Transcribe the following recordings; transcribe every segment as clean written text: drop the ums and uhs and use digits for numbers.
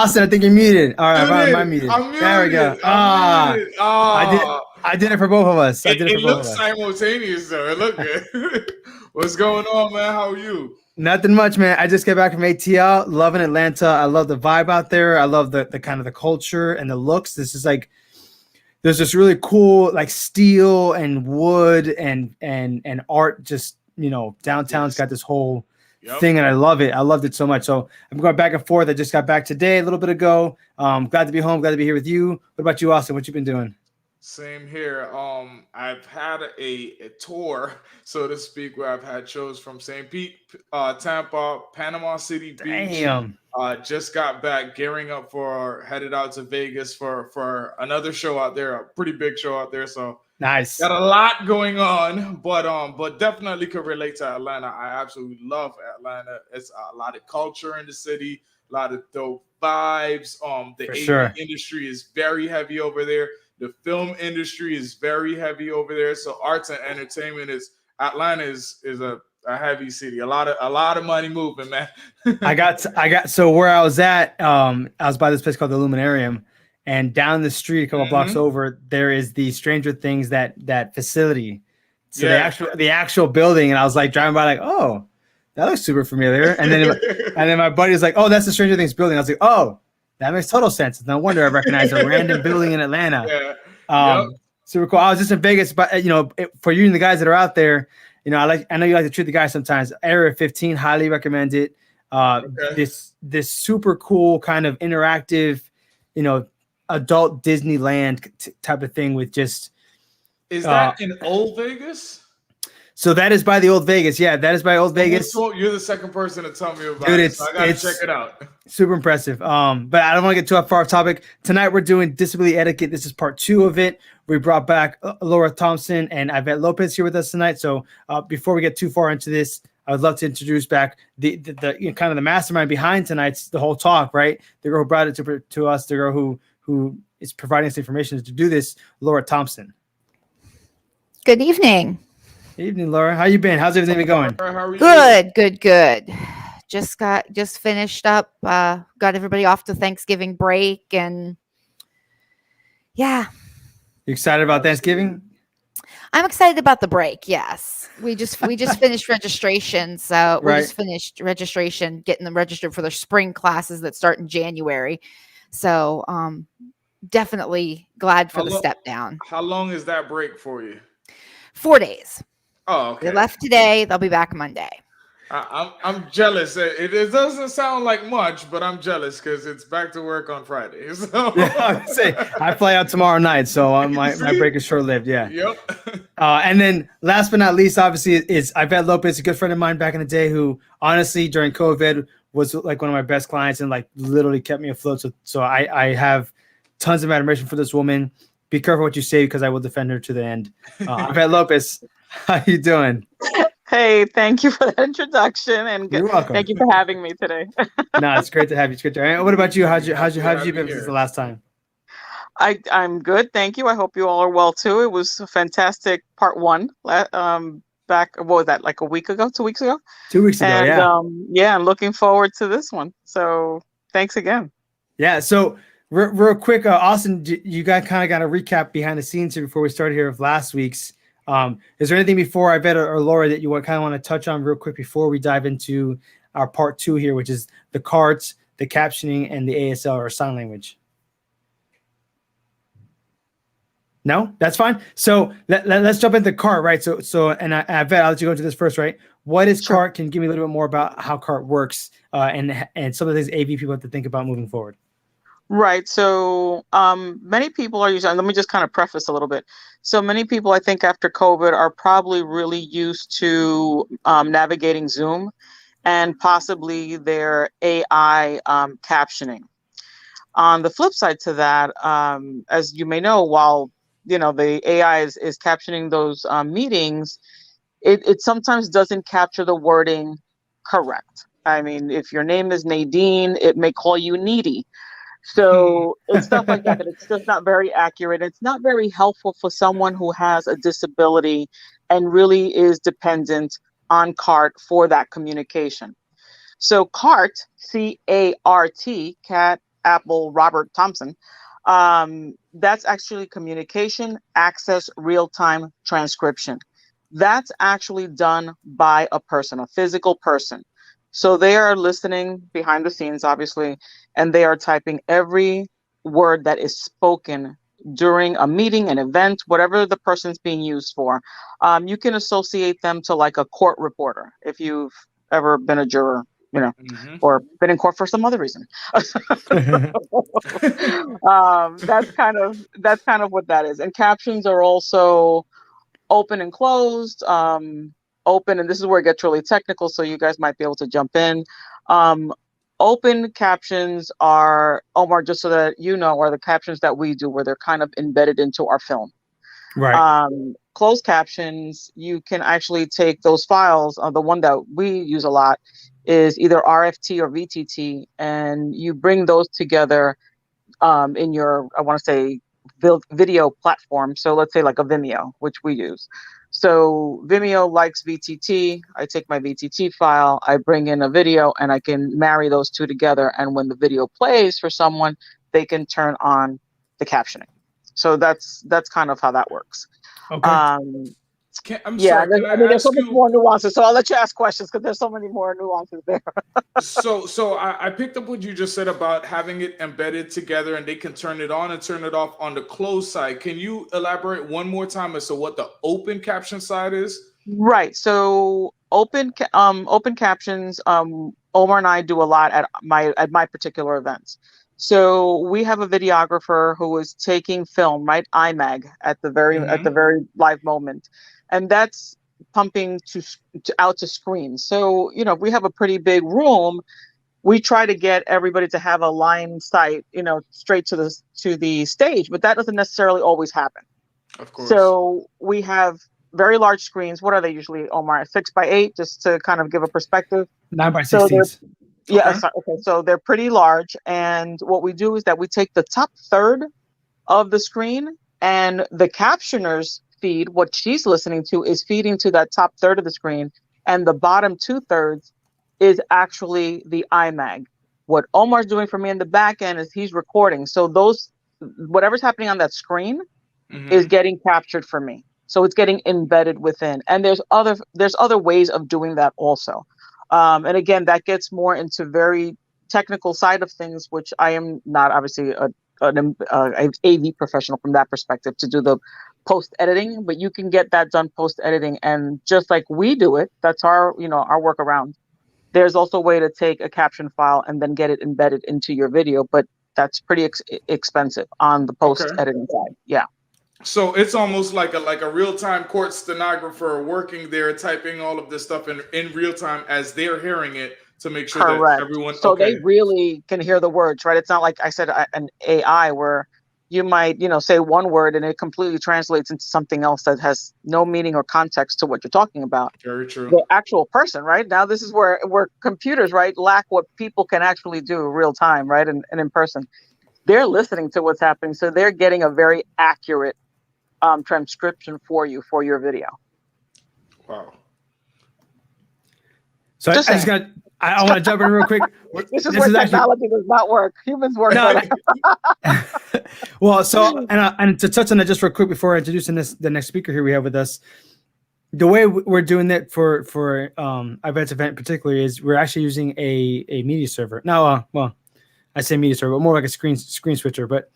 Austin, I think you're muted. All right, It I'm is. muted. I'm There we go. muted. I'm muted. I did. Ah, I did it for both of us. I did it it for both of looks us. simultaneous though. It looked good. What's going on, man? How are you? Nothing much, man. I just got back from ATL. Loving Atlanta. I love the vibe out there. I love the kind of the culture and the looks. This is like there's this really cool like steel and wood and art. Just downtown's Yes. got this whole Yep. thing, and I love it. I loved it so much. So I'm going back and forth. I just got back today, a little bit ago. Glad to be home. Glad to be here with you. What about you, Austin? What you been doing? Same here. I've had a tour, so to speak, where I've had shows from St. Pete, Tampa, Panama City Beach. Damn. Just got back, gearing up for headed out to Vegas for another show out there, a pretty big show out there. So Nice. got a lot going on, but definitely could relate to Atlanta. I absolutely love Atlanta. It's a lot of culture in the city, a lot of dope vibes. The For AV sure. industry is very heavy over there. The film industry is very heavy over there. So arts and entertainment is Atlanta is a heavy city. A lot of money moving, man. So where I was at, I was by this place called the Luminarium, and down the street, a couple blocks Mhm. over, there is the Stranger Things that facility. So Yeah. the actual building, and I was like driving by, like, oh, that looks super familiar. And then my buddy was like, oh, that's the Stranger Things building. I was like, oh, that makes total sense. No wonder I recognize a random building in Atlanta. Yeah. Yep. Super cool. I was just in Vegas, but for you and the guys that are out there, I know you like to treat the guys sometimes. Area 15, highly recommend it. Okay. This super cool kind of interactive, adult Disneyland type of thing with just. Is that in Old Vegas? So that is by the Old Vegas. Yeah, that is by Old Vegas. You're the second person to tell me about Dude, it, so I gotta check it out. Super impressive. But I don't want to get too far off topic. Tonight we're doing disability etiquette. This is part 2 of it. We brought back Laura Thompson and Yvette Lopez here with us tonight. So before we get too far into this, I would love to introduce back the kind of the mastermind behind tonight's the whole talk, right? The girl who brought it to us, the girl who is providing us information to do this, Laura Thompson. Good evening. Evening, Laura. How you been? How's everything been going? How are you? Good. Just finished up. Got everybody off to Thanksgiving break, and yeah. You excited about Thanksgiving? I'm excited about the break. Yes, we just finished registration, so we just finished registration, getting them registered for their spring classes that start in January. So definitely glad for the step down. How long is that break for you? 4 days. Oh, okay. They left today. They'll be back Monday. I'm jealous. It doesn't sound like much, but I'm jealous because it's back to work on Friday. So. Yeah, I fly out tomorrow night, so my break is short-lived. Yeah. Yep. And then last but not least, obviously, is Yvette Lopez, a good friend of mine back in the day who, honestly, during COVID was like one of my best clients and like literally kept me afloat. So I have tons of admiration for this woman. Be careful what you say because I will defend her to the end. Yvette Lopez, how you doing? Hey, thank you for that introduction, and You're welcome. Thank you for having me today. No, it's great to have you. It's good to have you. What about you? How'd you been since the last time? I'm good, thank you. I hope you all are well too. It was a fantastic part 1. Back, what was that, like a week ago, 2 weeks ago? 2 weeks ago, and, yeah. I'm looking forward to this one. So thanks again. Yeah. So real quick, Austin, you got to recap behind the scenes here before we started here of last week's. Is there anything before Yvette or Laura that you want to touch on real quick before we dive into our part 2 here, which is the cards, the captioning, and the ASL or sign language? No, that's fine. So let's jump into CART, right? So Yvette, I'll let you go into this first, right? What is CART? Can you give me a little bit more about how CART works and some of the things AV people have to think about moving forward? Right. So many people are using, let me just kind of preface a little bit. So many people, I think, after COVID are probably really used to navigating Zoom and possibly their AI captioning. On the flip side to that, as you may know, while the AI is captioning those meetings, it sometimes doesn't capture the wording correct. I mean, if your name is Nadine, it may call you needy. So it's stuff like that it's just not very accurate. It's not very helpful for someone who has a disability and really is dependent on CART for that communication. So CART, C-A-R-T, CAT, Apple Robert Thompson. That's actually communication access real-time transcription. That's actually done by a person, a physical person. So they are listening behind the scenes, obviously, and they are typing every word that is spoken during a meeting, an event, whatever the person's being used for. You can associate them to like a court reporter if you've ever been a juror, or been in court for some other reason. That's kind of what that is. And captions are also open and closed. Open, and this is where it gets really technical, so you guys might be able to jump in. Open captions are, Omar, just so that you know, are the captions that we do where they're kind of embedded into our film. Right. Closed captions, you can actually take those files. The one that we use a lot is either RFT or VTT, and you bring those together in your, I want to say, video platform. So let's say like a Vimeo, which we use. So Vimeo likes VTT. I take my VTT file, I bring in a video, and I can marry those two together. And when the video plays for someone, they can turn on the captioning. So that's kind of how that works. Okay. I'm yeah, sorry. there's so much more nuances. So I'll let you ask questions because there's so many more nuances there. So I picked up what you just said about having it embedded together, and they can turn it on and turn it off on the closed side. Can you elaborate one more time as to what the open caption side is? Right. So open captions. Omar and I do a lot at my particular events. So we have a videographer who is taking film, right, IMAG at the very live moment, and that's pumping out to screens. So if we have a pretty big room, we try to get everybody to have a line sight, straight to the stage, but that doesn't necessarily always happen. Of course. So we have very large screens. What are they usually, Omar? 6x8, just to kind of give a perspective. 9x16. Yeah. Okay. So they're pretty large. And what we do is that we take the top third of the screen, and the captioner's feed, what she's listening to, is feeding to that top third of the screen. And the bottom 2/3 is actually the IMAG. What Omar's doing for me in the back end is he's recording. So whatever's happening on that screen is getting captured for me. So it's getting embedded within. And there's other ways of doing that also. And again, that gets more into very technical side of things, which I am not obviously an AV professional from that perspective to do the post editing, but you can get that done post editing. And just like we do it, that's our workaround. There's also a way to take a caption file and then get it embedded into your video, but that's pretty expensive on the post editing side. Yeah. So it's almost like a real-time court stenographer working there, typing all of this stuff in real time as they're hearing it to make sure that everyone. So they really can hear the words, right? It's not like I said an AI where you might say one word and it completely translates into something else that has no meaning or context to what you're talking about. Very true. The actual person, right? Now this is where computers, right, lack what people can actually do real time, right, and in person. They're listening to what's happening, so they're getting a very accurate transcription for you for your video. Wow. So I want to jump in real quick. This is where technology does not work. Humans work better. Well, so and to touch on that just real quick before introducing the next speaker here we have with us, the way we're doing that for Ivette's event particularly is we're actually using a media server. Now, well, I say media server, but more like a screen switcher, but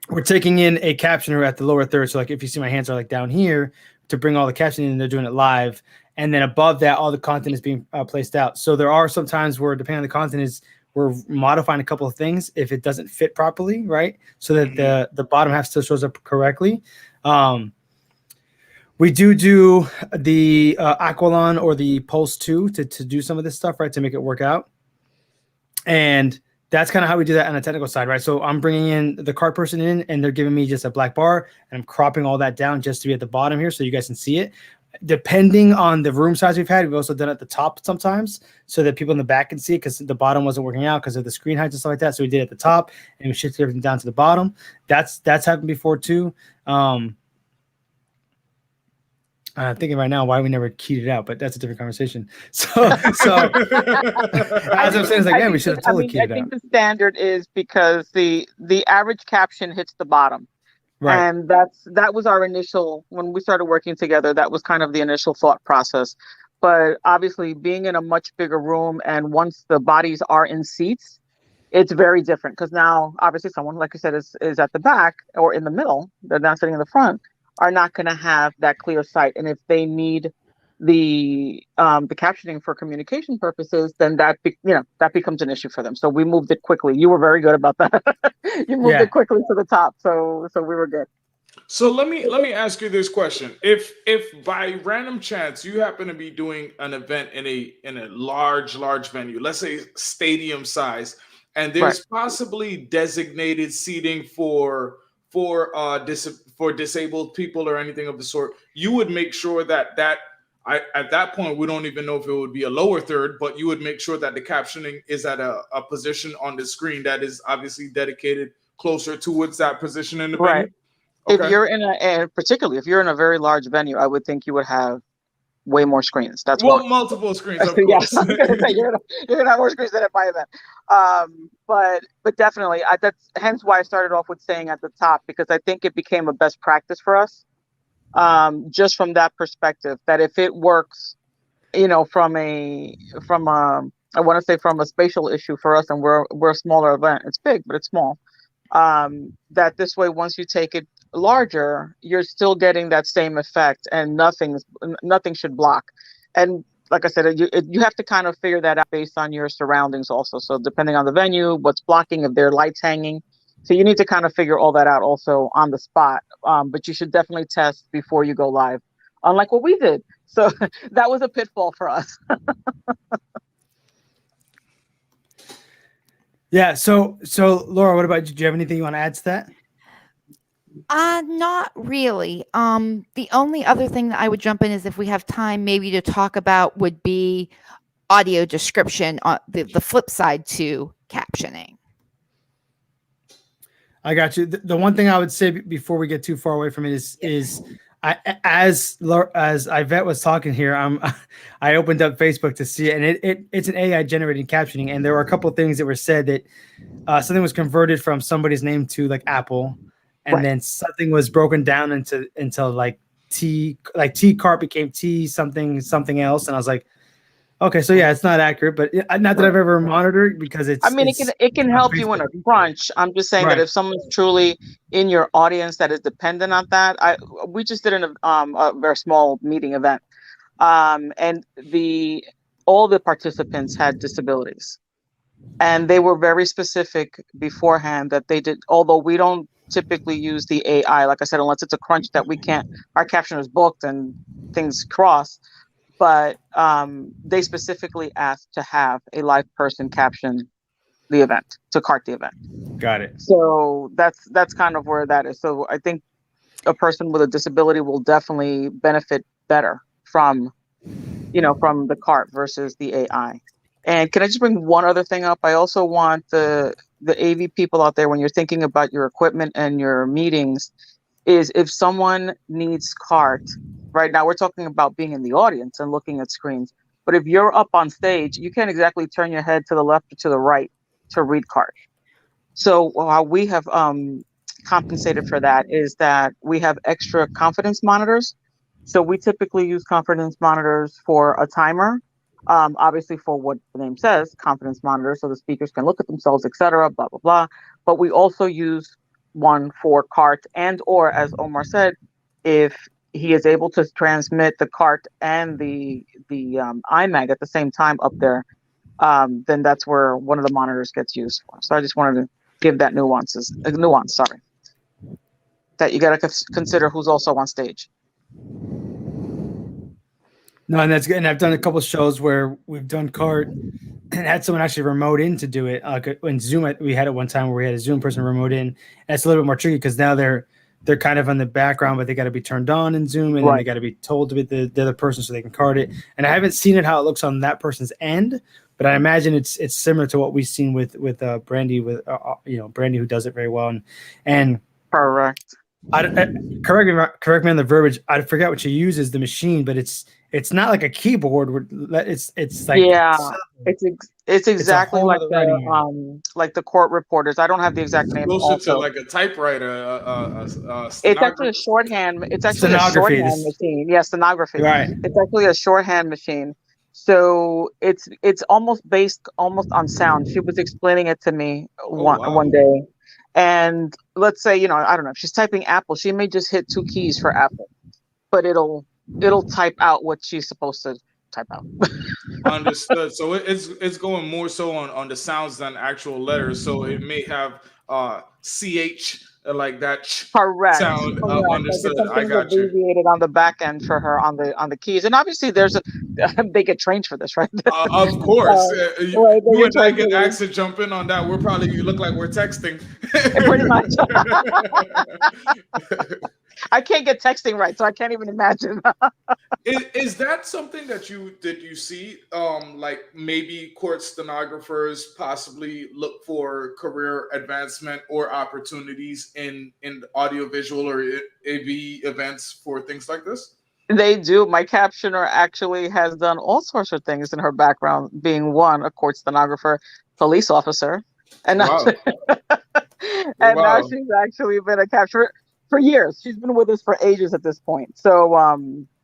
we're taking in a captioner at the lower third. So like if you see my hands are like down here to bring all the captioning in, they're doing it live. And then above that, all the content is being placed out. So there are some times where, depending on the content, we're modifying a couple of things if it doesn't fit properly, right? So that the bottom half still shows up correctly. We do the Aqualon or the Pulse 2 to do some of this stuff, right, to make it work out. And that's kind of how we do that on the technical side, right? So I'm bringing in the card person in, and they're giving me just a black bar, and I'm cropping all that down just to be at the bottom here so you guys can see it. Depending on the room size we've also done it at the top sometimes so that people in the back can see it because the bottom wasn't working out because of the screen heights and stuff like that. So we did it at the top, and we shifted everything down to the bottom. That's happened before too. I'm thinking right now why we never keyed it out, but that's a different conversation. So as I'm saying, it's like, man, we should have totally keyed it out. I think the standard is because the average caption hits the bottom. Right. And that was our initial, when we started working together, that was kind of the initial thought process. But obviously being in a much bigger room, and once the bodies are in seats, it's very different, because now obviously someone, like you said, is at the back or in the middle, they're not sitting in the front, are not going to have that clear sight. And if they need the captioning for communication purposes, then that becomes an issue for them. So we moved it quickly. You were very good about that. You moved it quickly to the top, so we were good. So let me ask you this question: If by random chance you happen to be doing an event in a large venue, let's say stadium size, and there's possibly designated seating for disabled people or anything of the sort, you would make sure that at that point, we don't even know if it would be a lower third, but you would make sure that the captioning is at a position on the screen that is obviously dedicated closer towards that position in the venue. Okay. If you're particularly if you're in a very large venue, I would think you would have way more screens. That's multiple screens, of course. Yeah, you're gonna have more screens than at my event. But definitely, that's hence why I started off with saying at the top, because I think it became a best practice for us. Just from that perspective, that if it works, from a spatial issue for us, and we're a smaller event. It's big, but it's small. That this way, once you take it larger, you're still getting that same effect, and nothing should block. And like I said, you have to kind of figure that out based on your surroundings also. So depending on the venue, what's blocking, if there are lights hanging. So you need to kind of figure all that out also on the spot. But you should definitely test before you go live, unlike what we did. So that was a pitfall for us. Yeah. So Laura, what about you? Do you have anything you want to add to that? Not really. The only other thing that I would jump in is, if we have time maybe to talk about, would be audio description on the flip side to captioning. I got you. The one thing I would say before we get too far away from it is as Yvette was talking here, I opened up Facebook to see it, and it's an AI generated captioning, and there were a couple of things that were said that something was converted from somebody's name to like Apple, and then something was broken down into like T cart became T something else, and I was like, okay, so yeah, it's not accurate, but not that I've ever monitored, because it's. I mean, it can help you in a crunch. I'm just saying that if someone's truly in your audience that is dependent on that, we just did a very small meeting event, and all the participants had disabilities, and they were very specific beforehand that they did. Although we don't typically use the AI, like I said, unless it's a crunch that we can't. Our caption is booked and things cross. But they specifically asked to have a live person caption the event, to cart the event. Got it. So that's kind of where that is. So I think a person with a disability will definitely benefit better from the cart versus the AI. And can I just bring one other thing up? I also want the AV people out there, when you're thinking about your equipment and your meetings, is if someone needs cart. Right now, we're talking about being in the audience and looking at screens. But if you're up on stage, you can't exactly turn your head to the left or to the right to read cart. So how we have compensated for that is that we have extra confidence monitors. So we typically use confidence monitors for a timer, obviously for what the name says, confidence monitor, so the speakers can look at themselves, etc., blah, blah, blah. But we also use one for cart, and or, as Omar said, if he is able to transmit the cart and the iMag at the same time up there, then that's where one of the monitors gets used for. So I just wanted to give that nuance. Sorry, that you got to consider who's also on stage. No, and that's good. And I've done a couple of shows where we've done cart and had someone actually remote in to do it. Like in Zoom, we had it one time where we had a Zoom person remote in. And it's a little bit more tricky because now they're kind of in the background, but they got to be turned on in Zoom, and then they got to be told to be the other person so they can cart it. And I haven't seen it how it looks on that person's end, but I imagine it's similar to what we've seen with Brandy, Brandy, who does it very well. And correct. Correct me on the verbiage. I forget what you use as the machine, but it's not like a keyboard. It's like Yeah, it's it's a exactly whole like other writing unit. the court reporters. I don't have the exact It's name closer to also. like a typewriter, It's actually a stenographer. shorthand. It's actually a Stenography. shorthand machine. Yeah, stenography. Right. It's actually a shorthand machine. So it's almost based almost on sound. She was explaining it to me Oh one wow. day. And let's say, I don't know, if she's typing Apple, she may just hit two keys for Apple, but it'll type out what she's supposed to type out. Understood. So it's going more so on the sounds than actual letters. So it may have ch like that Correct. sound. Correct. Like if Understood. I something's got you. abbreviated on the back end for her on the keys. And obviously there's a they get trained for this, right? Of course, Right, they you get and I trained for get this. asked to jump in on that. You look like we're texting. Pretty much. I can't get texting right, so I can't even imagine. Is that something that you see? Like maybe court stenographers possibly look for career advancement or opportunities in audiovisual or AV events for things like this. They do. My captioner actually has done all sorts of things in her background, being one, a court stenographer, police officer, and now, Wow. and now Wow. she's actually been a captioner for years. She's been with us for ages at this point. So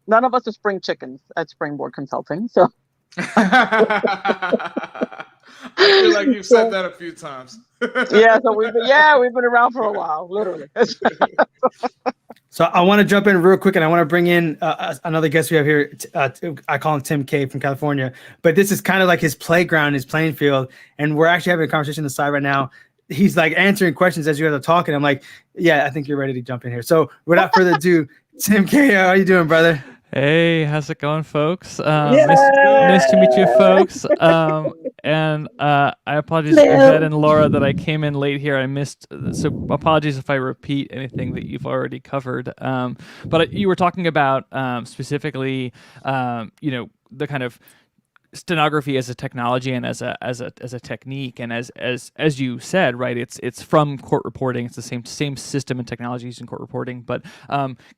none of us are spring chickens at Springboard Consulting. So I feel like you've said that a few times. yeah, so we've been around for a while, literally. So I want to jump in real quick, and I want to bring in another guest we have here. I call him Tim K from California, but this is kind of like his playground, his playing field, and we're actually having a conversation on the side right now. He's like answering questions as you guys are talking. I'm like, yeah, I think you're ready to jump in here. So without further ado, Tim K, how are you doing, brother? Hey, how's it going, folks? Nice to meet you, folks. And I apologize, Yvette and Laura, that I came in late here. I missed, so apologies if I repeat anything that you've already covered. But you were talking about specifically, the kind of stenography as a technology and as a technique, and as you said, right, it's from court reporting. It's the same system and technology used in court reporting, but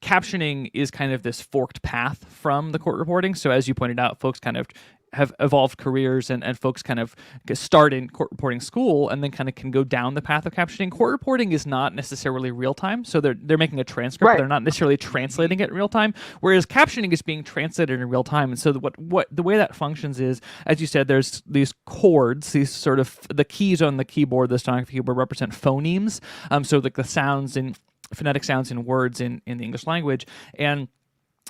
captioning is kind of this forked path from the court reporting. So as you pointed out, folks kind of have evolved careers, and folks kind of start in court reporting school and then kind of can go down the path of captioning. Court reporting is not necessarily real time, so they're making a transcript, Right. but they're not necessarily translating it in real time, whereas captioning is being translated in real time. And so what the way that functions is, as you said, there's these chords, these sort of the keys on the keyboard, the stenography keyboard, represent phonemes, so like the sounds in phonetic sounds in words in the English language. And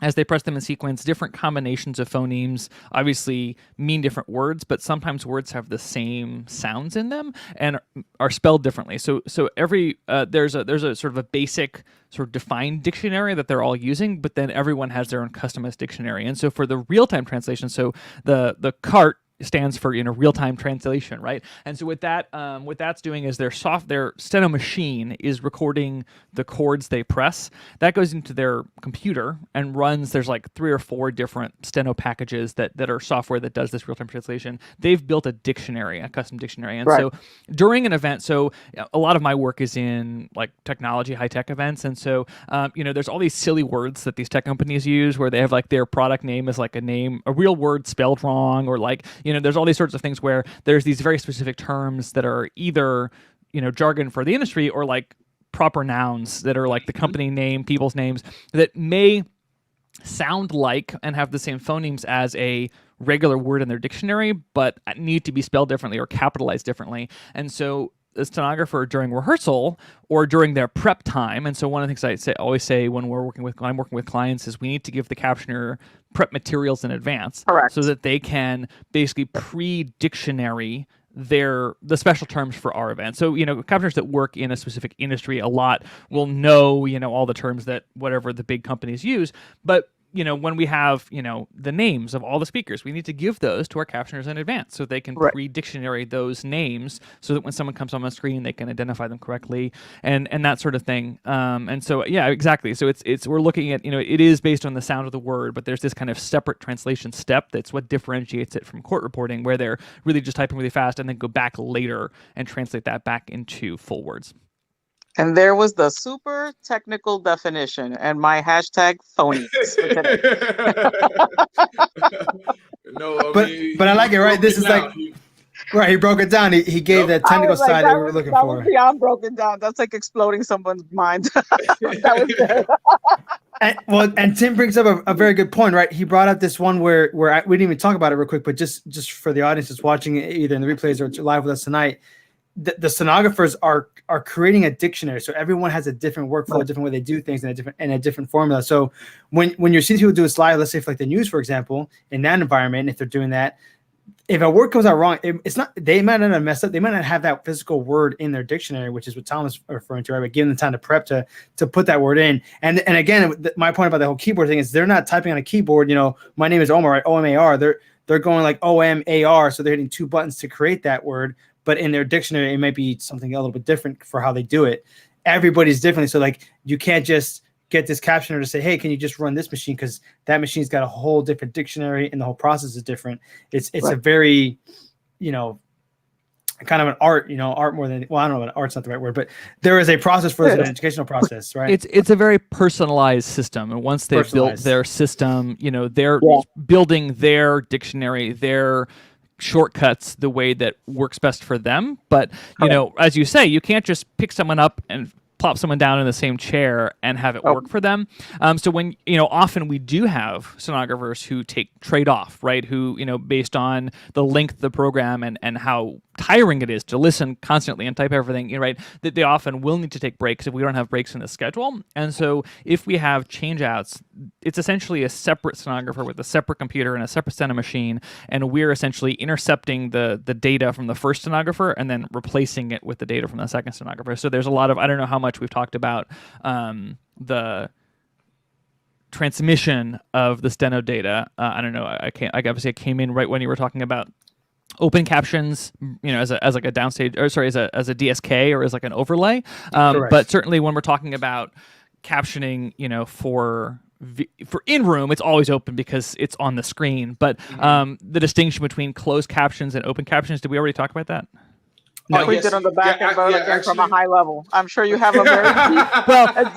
as they press them in sequence, different combinations of phonemes obviously mean different words, but sometimes words have the same sounds in them and are spelled differently. So every there's a sort of a basic sort of defined dictionary that they're all using, but then everyone has their own customized dictionary. And so for the real-time translation, so the CART stands for real-time translation, right? And so what that's doing is their steno machine is recording the chords they press. That goes into their computer and runs. There's like 3 or 4 different steno packages that are software that does this real-time translation. They've built a dictionary, a custom dictionary. And Right. so during an event, so a lot of my work is in like technology, high-tech events, and so there's all these silly words that these tech companies use where they have like their product name is like a real word spelled wrong, or like there's all these sorts of things where there's these very specific terms that are either, jargon for the industry or like proper nouns that are like the company name, people's names that may sound like and have the same phonemes as a regular word in their dictionary, but need to be spelled differently or capitalized differently. And so the stenographer during rehearsal or during their prep time. And so one of the things I always say when I'm working with clients is we need to give the captioner prep materials in advance. Correct. So that they can basically pre-dictionary the special terms for our event. So, captioners that work in a specific industry a lot will know, all the terms that whatever the big companies use. But when we have, the names of all the speakers, we need to give those to our captioners in advance so they can Right. pre-dictionary those names so that when someone comes on the screen, they can identify them correctly and that sort of thing. And so, yeah, exactly. So we're looking at, it is based on the sound of the word, but there's this kind of separate translation step that's what differentiates it from court reporting, where they're really just typing really fast and then go back later and translate that back into full words. And there was the super technical definition and my hashtag phonies for today. No, I But mean, but I like it, right? broke This it is down. like right. He broke it down. He gave Yep. the I technical was like, side that we were looking that for. was beyond broken down. That's like exploding someone's mind. That was good. And Tim brings up a very good point, right? He brought up this one where we didn't even talk about it real quick, but just for the audience that's watching it either in the replays or live with us tonight, the stenographers are creating a dictionary. So everyone has a different workflow, a different way they do things, and a different formula. So when you're seeing people do a slide, let's say for like the news, for example, in that environment, if they're doing that, if a word comes out wrong, it's not, they might not have messed up. They might not have that physical word in their dictionary, which is what Tom is referring to, right? But giving them time to prep to put that word in. And again, my point about the whole keyboard thing is they're not typing on a keyboard, my name is Omar, right? OMAR. They're going like OMAR. So they're hitting two buttons to create that word. But in their dictionary, it might be something a little bit different for how they do it. Everybody's differently. So like, you can't just get this captioner to say, hey, can you just run this machine? Because that machine's got a whole different dictionary and the whole process is different. It's right. A very, kind of an art, art more than, well, I don't know, art's not the right word, but there is a process for this, an educational process, right? It's a very personalized system. And once they've built their system, they're building their dictionary, their shortcuts the way that works best for them. But, as you say, you can't just pick someone up and plop someone down in the same chair and have it work for them. So when, often we do have sonographers who take trade off, right? Who, based on the length of the program and how tiring it is to listen constantly and type everything, right? That they often will need to take breaks if we don't have breaks in the schedule. And so if we have change outs, it's essentially a separate sonographer with a separate computer and a separate steno machine. And we're essentially intercepting the data from the first stenographer and then replacing it with the data from the second stenographer. So there's a lot of, I don't know how much we've talked about the transmission of the steno data. I don't know. I obviously came in right when you were talking about open captions, as like a downstage, or sorry, as a DSK or as like an overlay. But certainly when we're talking about captioning, for in-room, it's always open because it's on the screen. But the distinction between closed captions and open captions, did we already talk about that? No, we did on the back end again from a high level. I'm sure you have a very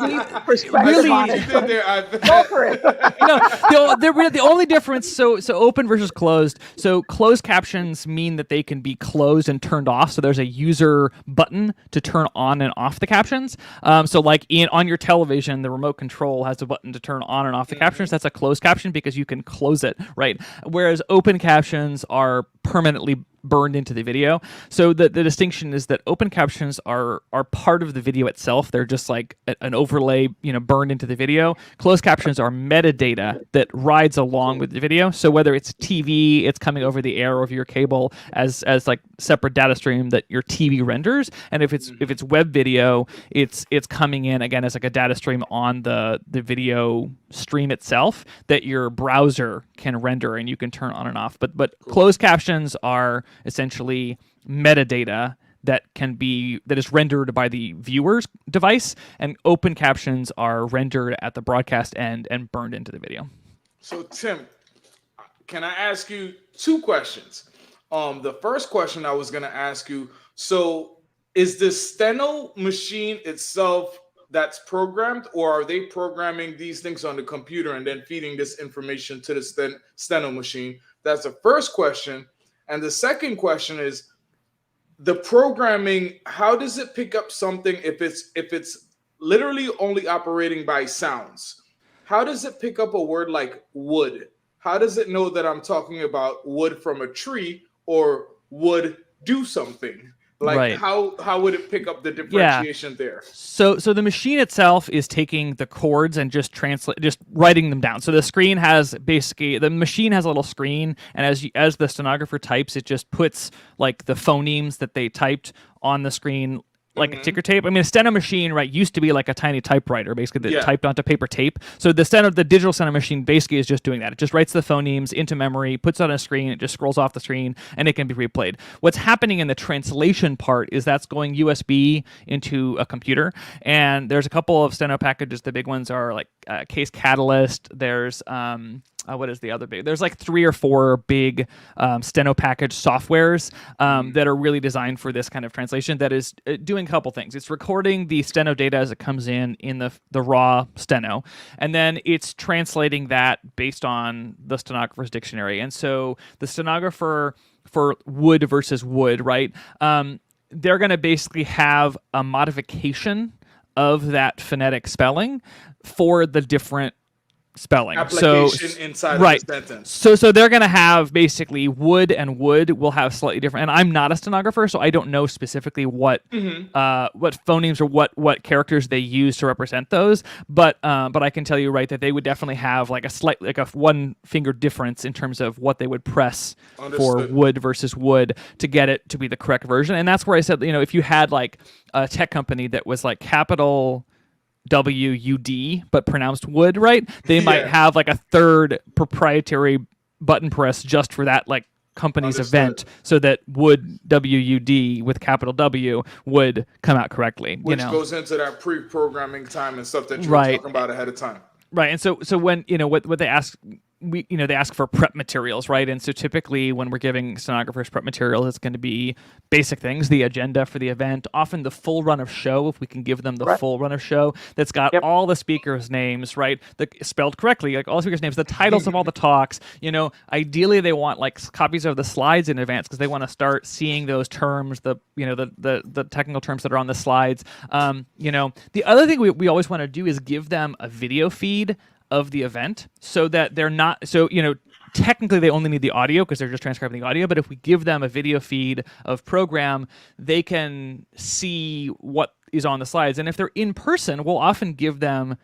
deep perspective on it. Go for it. The only difference, so open versus closed. So closed captions mean that they can be closed and turned off. So there's a user button to turn on and off the captions. So like on your television, the remote control has a button to turn on and off the captions. That's a closed caption because you can close it, right? Whereas open captions are permanently burned into the video. So the distinction is that open captions are part of the video itself. They're just like an overlay, burned into the video. Closed captions are metadata that rides along with the video. So whether it's TV, it's coming over the air over your cable as like separate data stream that your TV renders. And if it's web video, it's coming in again as like a data stream on the video stream itself that your browser can render and you can turn on and off. But closed captions are essentially metadata that is rendered by the viewer's device, and open captions are rendered at the broadcast end and burned into the video. So Tim, can I ask you two questions? The first question I was going to ask you, so is the steno machine itself that's programmed, or are they programming these things on the computer and then feeding this information to the steno machine? That's the first question. And the second question is, the programming, how does it pick up something if it's literally only operating by sounds? How does it pick up a word like wood? How does it know that I'm talking about wood from a tree or would do something? Like right. How would it pick up the differentiation there? So the machine itself is taking the chords and just writing them down. So the screen has the machine has a little screen, and as the stenographer types, it just puts like the phonemes that they typed on the screen, like a ticker tape. I mean, a steno machine, right, used to be like a tiny typewriter, basically, that typed onto paper tape. So the digital steno machine basically is just doing that. It just writes the phonemes into memory, puts it on a screen, it just scrolls off the screen, and it can be replayed. What's happening in the translation part is that's going USB into a computer, and there's a couple of steno packages. The big ones are like Case Catalyst. There's what is the other big? There's like 3 or 4 big steno package softwares that are really designed for this kind of translation. That is doing a couple things. It's recording the steno data as it comes in the raw steno, and then it's translating that based on the stenographer's dictionary. And so the stenographer for would versus would, right? They're going to basically have a modification of that phonetic spelling for the different spelling. Application inside right. of the sentence. So they're going to have basically would and would will have slightly different. And I'm not a stenographer, so I don't know specifically what phonemes or what characters they use to represent those. But I can tell you, right, that they would definitely have like a 1 finger difference in terms of what they would press for would versus would to get it to be the correct version. And that's where I said, if you had like a tech company that was like capital WUD but pronounced would, right? They might have like a 3rd proprietary button press just for that like company's event, so that would WUD with capital W would come out correctly. Which goes into that pre-programming time and stuff that you were talking about ahead of time. Right. And so when what they ask, they ask for prep materials, right? And so typically when we're giving stenographers prep materials, it's going to be basic things, the agenda for the event, often the full run of show, if we can give them the full run of show that's got all the speakers' names, right? Spelled correctly, like all the speakers' names, the titles of all the talks. Ideally they want like copies of the slides in advance because they want to start seeing those terms, the technical terms that are on the slides. The other thing we always want to do is give them a video feed of the event so that they're not technically they only need the audio because they're just transcribing the audio, but if we give them a video feed of program, they can see what is on the slides. And if they're in person, we'll often give them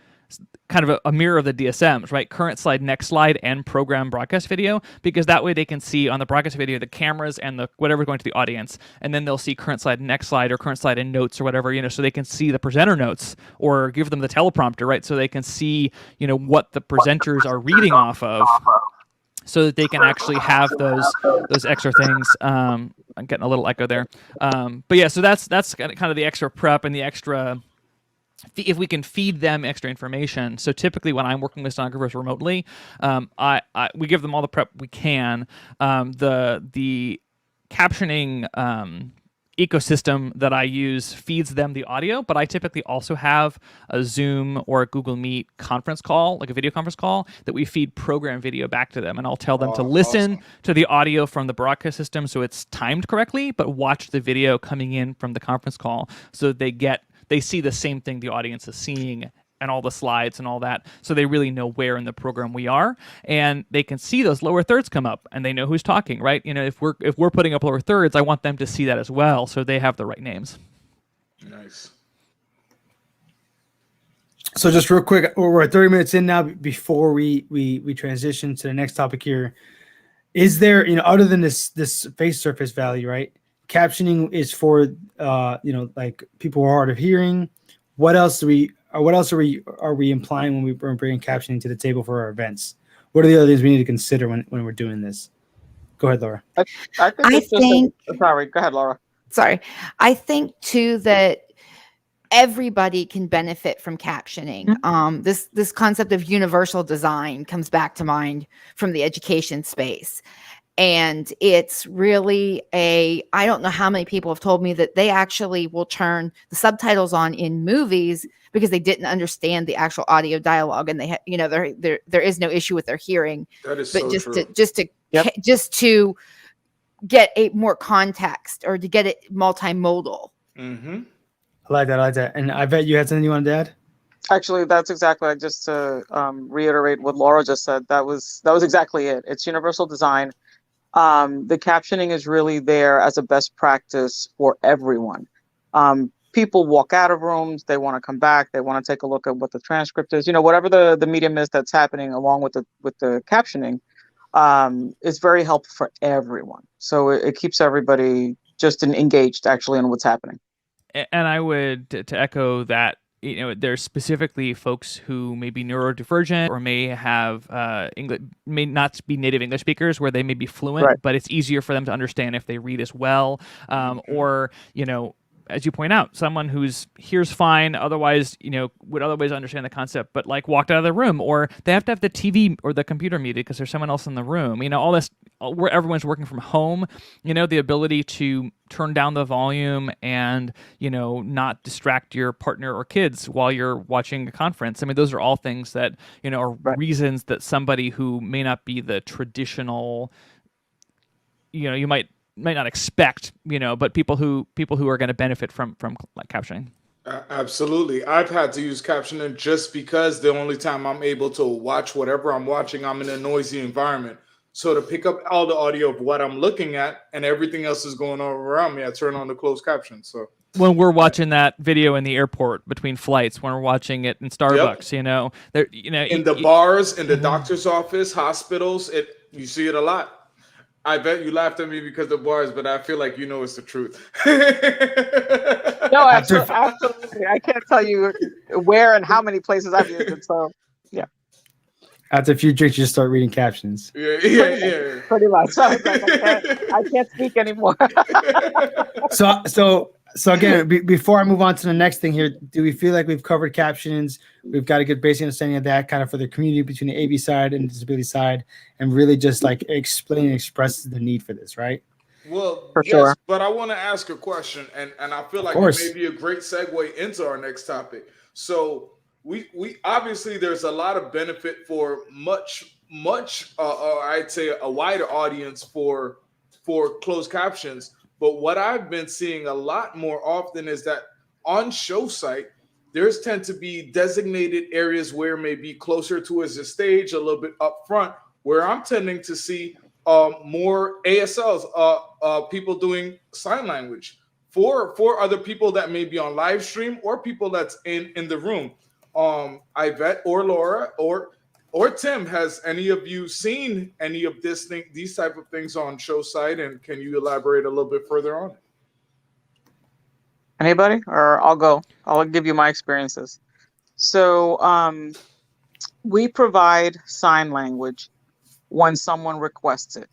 kind of a mirror of the DSMs, right? Current slide, next slide, and program broadcast video, because that way they can see on the broadcast video the cameras and the whatever's going to the audience, and then they'll see current slide, next slide, or current slide and notes or whatever, so they can see the presenter notes or give them the teleprompter, right? So they can see, what the presenters are reading off of, so that they can actually have those extra things. I'm getting a little echo there, but yeah, so that's kind of the extra prep and the extra. If we can feed them extra information. So typically when I'm working with stenographers remotely, we give them all the prep we can. The captioning ecosystem that I use feeds them the audio, but I typically also have a Zoom or a Google Meet conference call, like a video conference call, that we feed program video back to them. And I'll tell them to listen to the audio from the broadcast system so it's timed correctly, but watch the video coming in from the conference call so they see the same thing the audience is seeing and all the slides and all that, so they really know where in the program we are, and they can see those lower thirds come up, and they know who's talking, right? If we're putting up lower thirds, I want them to see that as well, so they have the right names. Nice. So just real quick, we're at 30 minutes in now. Before we transition to the next topic here, is there, other than this face surface value, right? Captioning is for like people who are hard of hearing. What else are we implying when we're bringing captioning to the table for our events? What are the other things we need to consider when we're doing this? Go ahead, Laura. I think sorry, go ahead, Laura. Sorry. I think too that everybody can benefit from captioning. This concept of universal design comes back to mind from the education space. And it's really I don't know how many people have told me that they actually will turn the subtitles on in movies because they didn't understand the actual audio dialogue, and they there is no issue with their hearing. That is but so just true. just to get a more context or to get it multimodal. Mm-hmm. I like that. And I bet you had something you wanted to add? Actually, that's exactly, just to reiterate what Laura just said. That was exactly it. It's universal design. The captioning is really there as a best practice for everyone. People walk out of rooms, they want to come back, they want to take a look at what the transcript is, whatever the medium is that's happening along with the captioning, is very helpful for everyone. So it keeps everybody just engaged actually in what's happening. And I would, to echo that, there's specifically folks who may be neurodivergent or may have may not be native English speakers where they may be fluent, but it's easier for them to understand if they read as well, or as you point out, someone who's hears fine, otherwise, would otherwise understand the concept, but like walked out of the room, or they have to have the TV or the computer muted because there's someone else in the room. All this, where everyone's working from home, the ability to turn down the volume and, not distract your partner or kids while you're watching a conference. I mean, those are all things that, are reasons that somebody who may not be the traditional, you might not expect, but people who are going to benefit from like captioning. Absolutely. I've had to use captioning just because the only time I'm able to watch whatever I'm watching, I'm in a noisy environment. So to pick up all the audio of what I'm looking at and everything else is going on around me, I turn on the closed caption. So when we're watching that video in the airport between flights, when we're watching it in Starbucks, in the bars, in the doctor's office, hospitals, you see it a lot. I bet you laughed at me because of the bars, but I feel like it's the truth. No, absolutely. I can't tell you where and how many places I've used it. So, yeah. After a few drinks, you just start reading captions. Yeah. Pretty much. So I can't speak anymore. So again, before I move on to the next thing here, do we feel like we've covered captions? We've got a good basic understanding of that kind of for the community between the AV side and the disability side, and really just like explain and express the need for this, right? Well, for yes, sure. But I want to ask a question, and I feel like it may be a great segue into our next topic. So we obviously there's a lot of benefit for much I'd say a wider audience for closed captions. But what I've been seeing a lot more often is that on show site, there's tend to be designated areas where maybe closer to as a stage, a little bit up front, where I'm tending to see more ASLs, people doing sign language for other people that may be on live stream or people that's in the room. Yvette or Laura or Tim, has any of you seen any of these type of things on show site, and can you elaborate a little bit further on it? Anybody? Or I'll give you my experiences. So we provide sign language when someone requests it.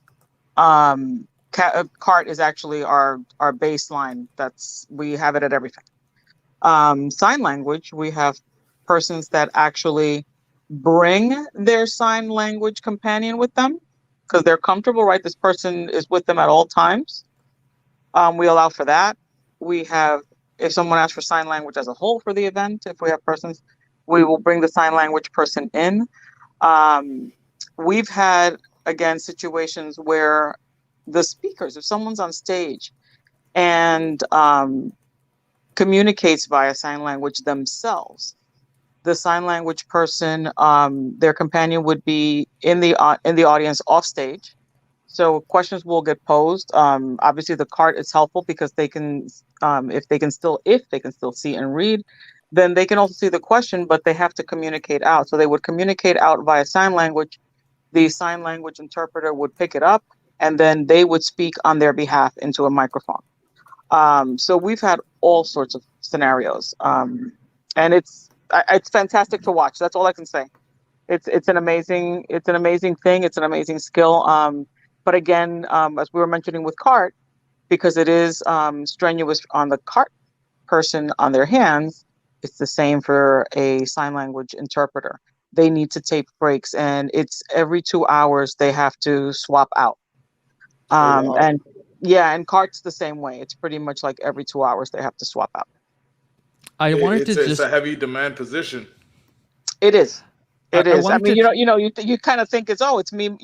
CART is actually our baseline. We have it at everything. Sign language, we have persons that actually bring their sign language companion with them because they're comfortable, right? This person is with them at all times. We allow for that. We have, if someone asks for sign language as a whole for the event, if we have persons, we will bring the sign language person in. We've had, again, situations where the speakers, if someone's on stage and communicates via sign language themselves, the sign language person, their companion would be in the audience off stage. So questions will get posed. Obviously, the cart is helpful because they can, if they can still see and read, then they can also see the question, but they have to communicate out. So they would communicate out via sign language. The sign language interpreter would pick it up, and then they would speak on their behalf into a microphone. So we've had all sorts of scenarios, and it's fantastic to watch. That's all I can say. It's an amazing thing. It's an amazing skill. But again, as we were mentioning with CART, because it is strenuous on the CART person on their hands, it's the same for a sign language interpreter. They need to take breaks, and it's every 2 hours they have to swap out. And CART's the same way. It's pretty much like every 2 hours they have to swap out. It's a heavy demand position. It is. It is. I mean, you kind of think it's me,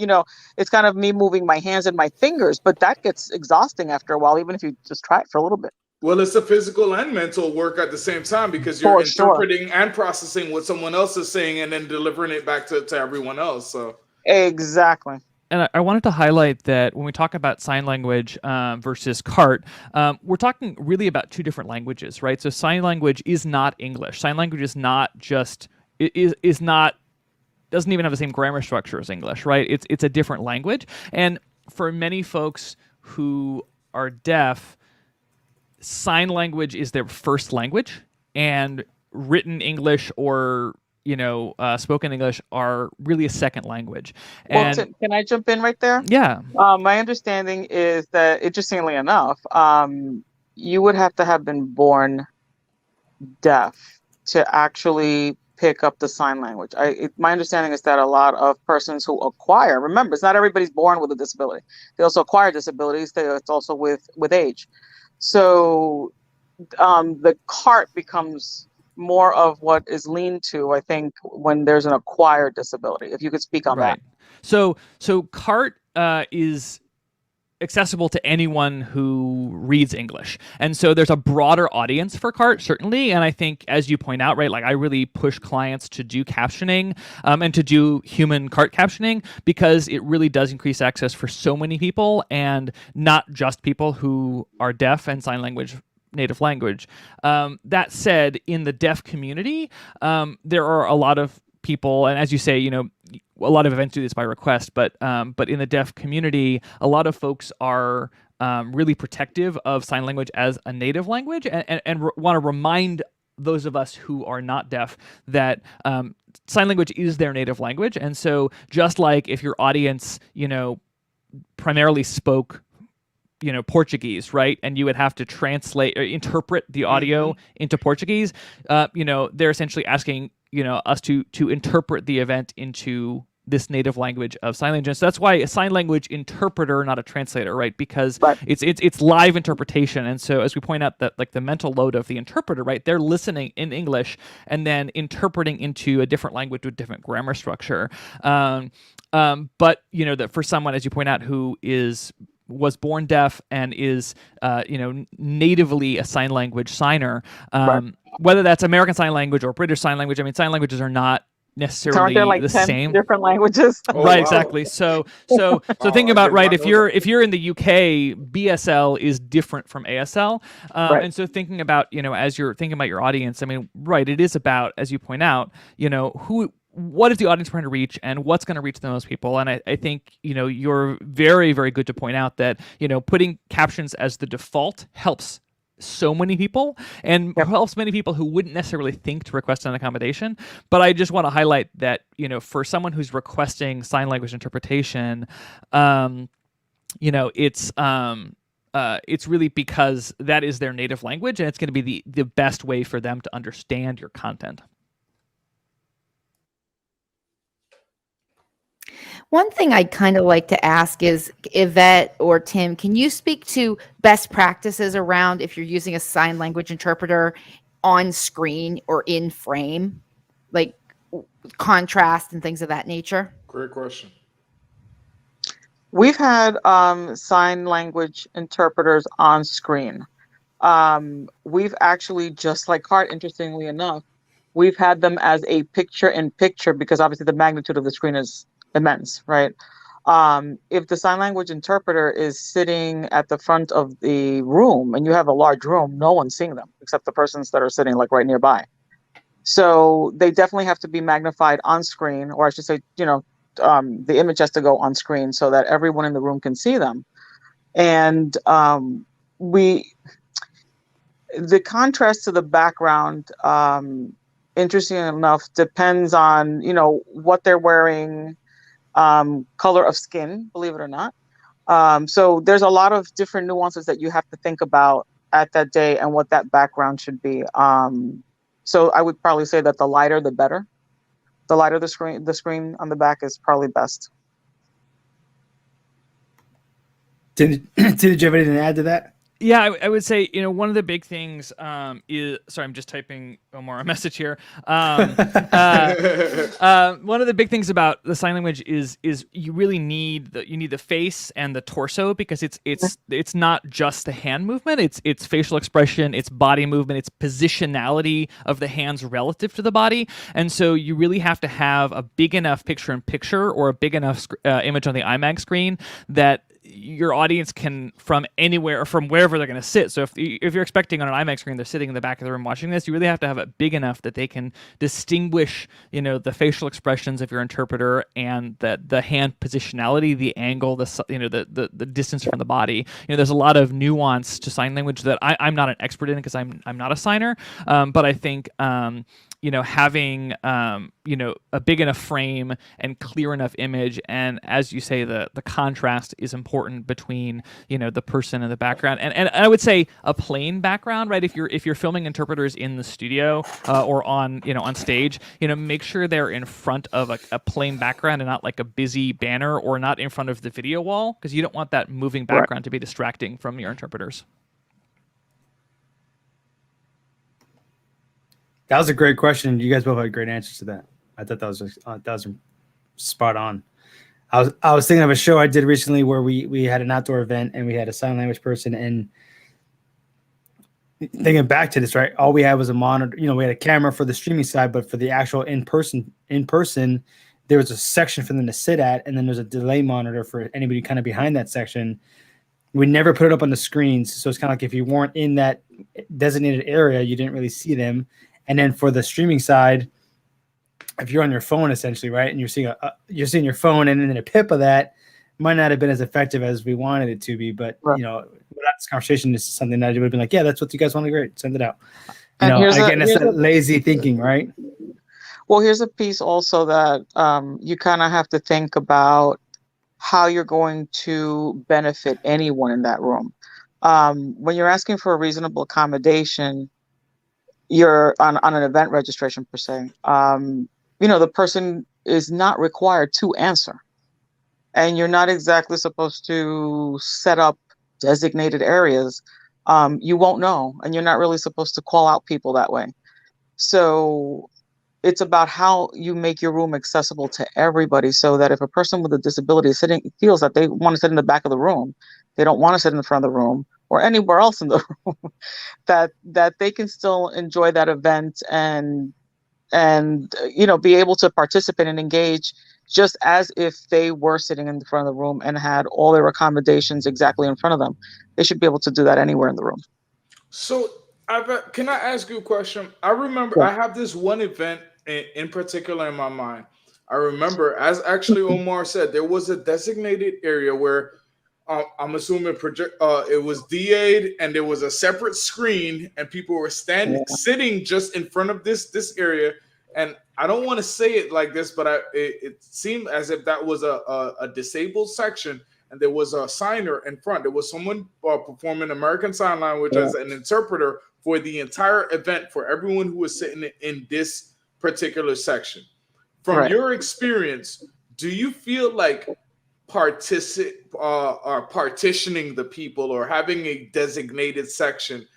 it's kind of me moving my hands and my fingers, but that gets exhausting after a while, even if you just try it for a little bit. Well, it's a physical and mental work at the same time because you're interpreting and processing what someone else is saying and then delivering it back to everyone else. So exactly. And I wanted to highlight that when we talk about sign language versus CART, we're talking really about two different languages, right? So sign language is not English. Sign language is not just doesn't even have the same grammar structure as English, right? It's a different language. And for many folks who are deaf, sign language is their first language, and written English or spoken English are really a second language. And well, can I jump in right there? Yeah. My understanding is that, interestingly enough, you would have to have been born deaf to actually pick up the sign language. My understanding is that a lot of persons who acquire, remember, it's not everybody's born with a disability. They also acquire disabilities. It's also with age. So the CART becomes more of what is leaned to, I think, when there's an acquired disability. If you could speak on that. So CART is accessible to anyone who reads English. And so there's a broader audience for CART, certainly. And I think, as you point out, right, like I really push clients to do captioning and to do human CART captioning because it really does increase access for so many people, and not just people who are deaf and sign language native language. That said, in the deaf community, there are a lot of people, and as you say, a lot of events do this by request, but in the deaf community, a lot of folks are really protective of sign language as a native language, and want to remind those of us who are not deaf that sign language is their native language. And so just like if your audience, primarily spoke Portuguese, right? And you would have to translate or interpret the audio into Portuguese. They're essentially asking, us to interpret the event into this native language of sign language. And so that's why a sign language interpreter, not a translator, right? Because it's live interpretation. And so as we point out, that like the mental load of the interpreter, right? They're listening in English and then interpreting into a different language with different grammar structure. But that for someone, as you point out, who was born deaf and is natively a sign language signer, whether that's American Sign Language or British Sign Language. I mean, sign languages are not necessarily like the 10 same different languages. Oh, right, wow. Exactly. So thinking about, right, if you're in the UK, BSL is different from ASL, and so thinking about, as you're thinking about your audience, I mean, right, it is about, as you point out, what is the audience trying to reach and what's going to reach the most people. And I think, you're very, very good to point out that, putting captions as the default helps so many people, and helps many people who wouldn't necessarily think to request an accommodation. But I just want to highlight that, for someone who's requesting sign language interpretation, it's really because that is their native language, and it's going to be the best way for them to understand your content. One thing I'd kind of like to ask is, Yvette or Tim, can you speak to best practices around if you're using a sign language interpreter on screen or in frame, like contrast and things of that nature? Great question. We've had sign language interpreters on screen. We've actually, just like CART, interestingly enough, we've had them as a picture-in-picture, because obviously the magnitude of the screen is immense, right? If the sign language interpreter is sitting at the front of the room and you have a large room, no one's seeing them except the persons that are sitting like right nearby. So they definitely have to be magnified on screen, or I should say, the image has to go on screen so that everyone in the room can see them. And the contrast to the background, interesting enough, depends on, what they're wearing, color of skin, believe it or not. So there's a lot of different nuances that you have to think about at that day and what that background should be. So I would probably say that the lighter, the better. The lighter the screen on the back is probably best. Did you have anything to add to that? Yeah, I would say, one of the big things is, sorry, I'm just typing a message here. One of the big things about the sign language is you really need the face and the torso, because it's not just the hand movement, it's facial expression, it's body movement, it's positionality of the hands relative to the body. And so you really have to have a big enough picture-in-picture or a big enough image on the iMac screen that your audience can, from anywhere, from wherever they're going to sit. So if you're expecting on an iMac screen, they're sitting in the back of the room watching this, you really have to have it big enough that they can distinguish, the facial expressions of your interpreter and the hand positionality, the angle, the distance from the body. There's a lot of nuance to sign language that I'm not an expert in, because I'm not a signer. But I think having a big enough frame and clear enough image, and as you say, the contrast is important between the person and the background, and I would say a plain background, right? If you're filming interpreters in the studio or on stage, make sure they're in front of a plain background and not like a busy banner, or not in front of the video wall, because you don't want that moving background to be distracting from your interpreters. That was a great question. You guys both had great answers to that. I thought that was spot on. I was thinking of a show I did recently where we had an outdoor event and we had a sign language person, and thinking back to this, right? All we had was a monitor. We had a camera for the streaming side, but for the actual in person, there was a section for them to sit at, and then there's a delay monitor for anybody kind of behind that section. We never put it up on the screens, so it's kind of like if you weren't in that designated area, you didn't really see them. And then for the streaming side, if you're on your phone essentially, right, and you're seeing your phone, and then a pip of that might not have been as effective as we wanted it to be. But without this conversation, this is something that would have been like, yeah, that's what you guys want. Great, send it out. It's that lazy thinking, right? Well, here's a piece also that you kind of have to think about how you're going to benefit anyone in that room. When you're asking for a reasonable accommodation, you're on an event registration per se, the person is not required to answer, and you're not exactly supposed to set up designated areas. You won't know, and you're not really supposed to call out people that way. So it's about how you make your room accessible to everybody, so that if a person with a disability feels that they want to sit in the back of the room, they don't want to sit in the front of the room or anywhere else in the room, that they can still enjoy that event and be able to participate and engage just as if they were sitting in the front of the room and had all their accommodations exactly in front of them. They should be able to do that anywhere in the room. So can I ask you a question? I remember I have this one event in particular in my mind. I remember, as actually Omar said, there was a designated area where I'm assuming it was DA'd, and there was a separate screen, and people were sitting just in front of this area. And I don't want to say it like this, but it seemed as if that was a disabled section, and there was a signer in front. There was someone performing American Sign Language as an interpreter for the entire event for everyone who was sitting in this particular section. From your experience, do you feel like partitioning the people or having a designated section,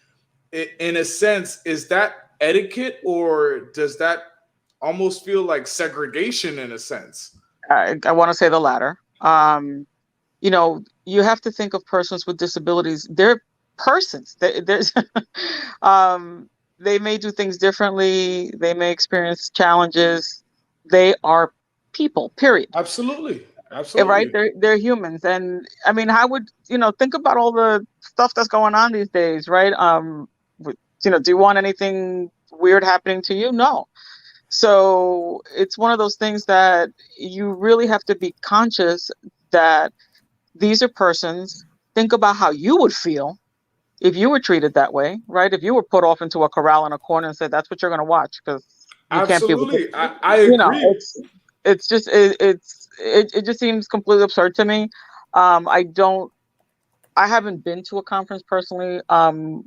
in a sense, is that etiquette, or does that almost feel like segregation in a sense? I want to say the latter. You have to think of persons with disabilities. They're persons. They may do things differently. They may experience challenges. They are people, period. Absolutely. Right? They're humans. And I mean, how would, think about all the stuff that's going on these days, right? Do you want anything weird happening to you? No. So it's one of those things that you really have to be conscious that these are persons. Think about how you would feel if you were treated that way, right? If you were put off into a corral in a corner and said, that's what you're going to watch, because you can't be able to, I agree. It's just, it just seems completely absurd to me. I haven't been to a conference personally,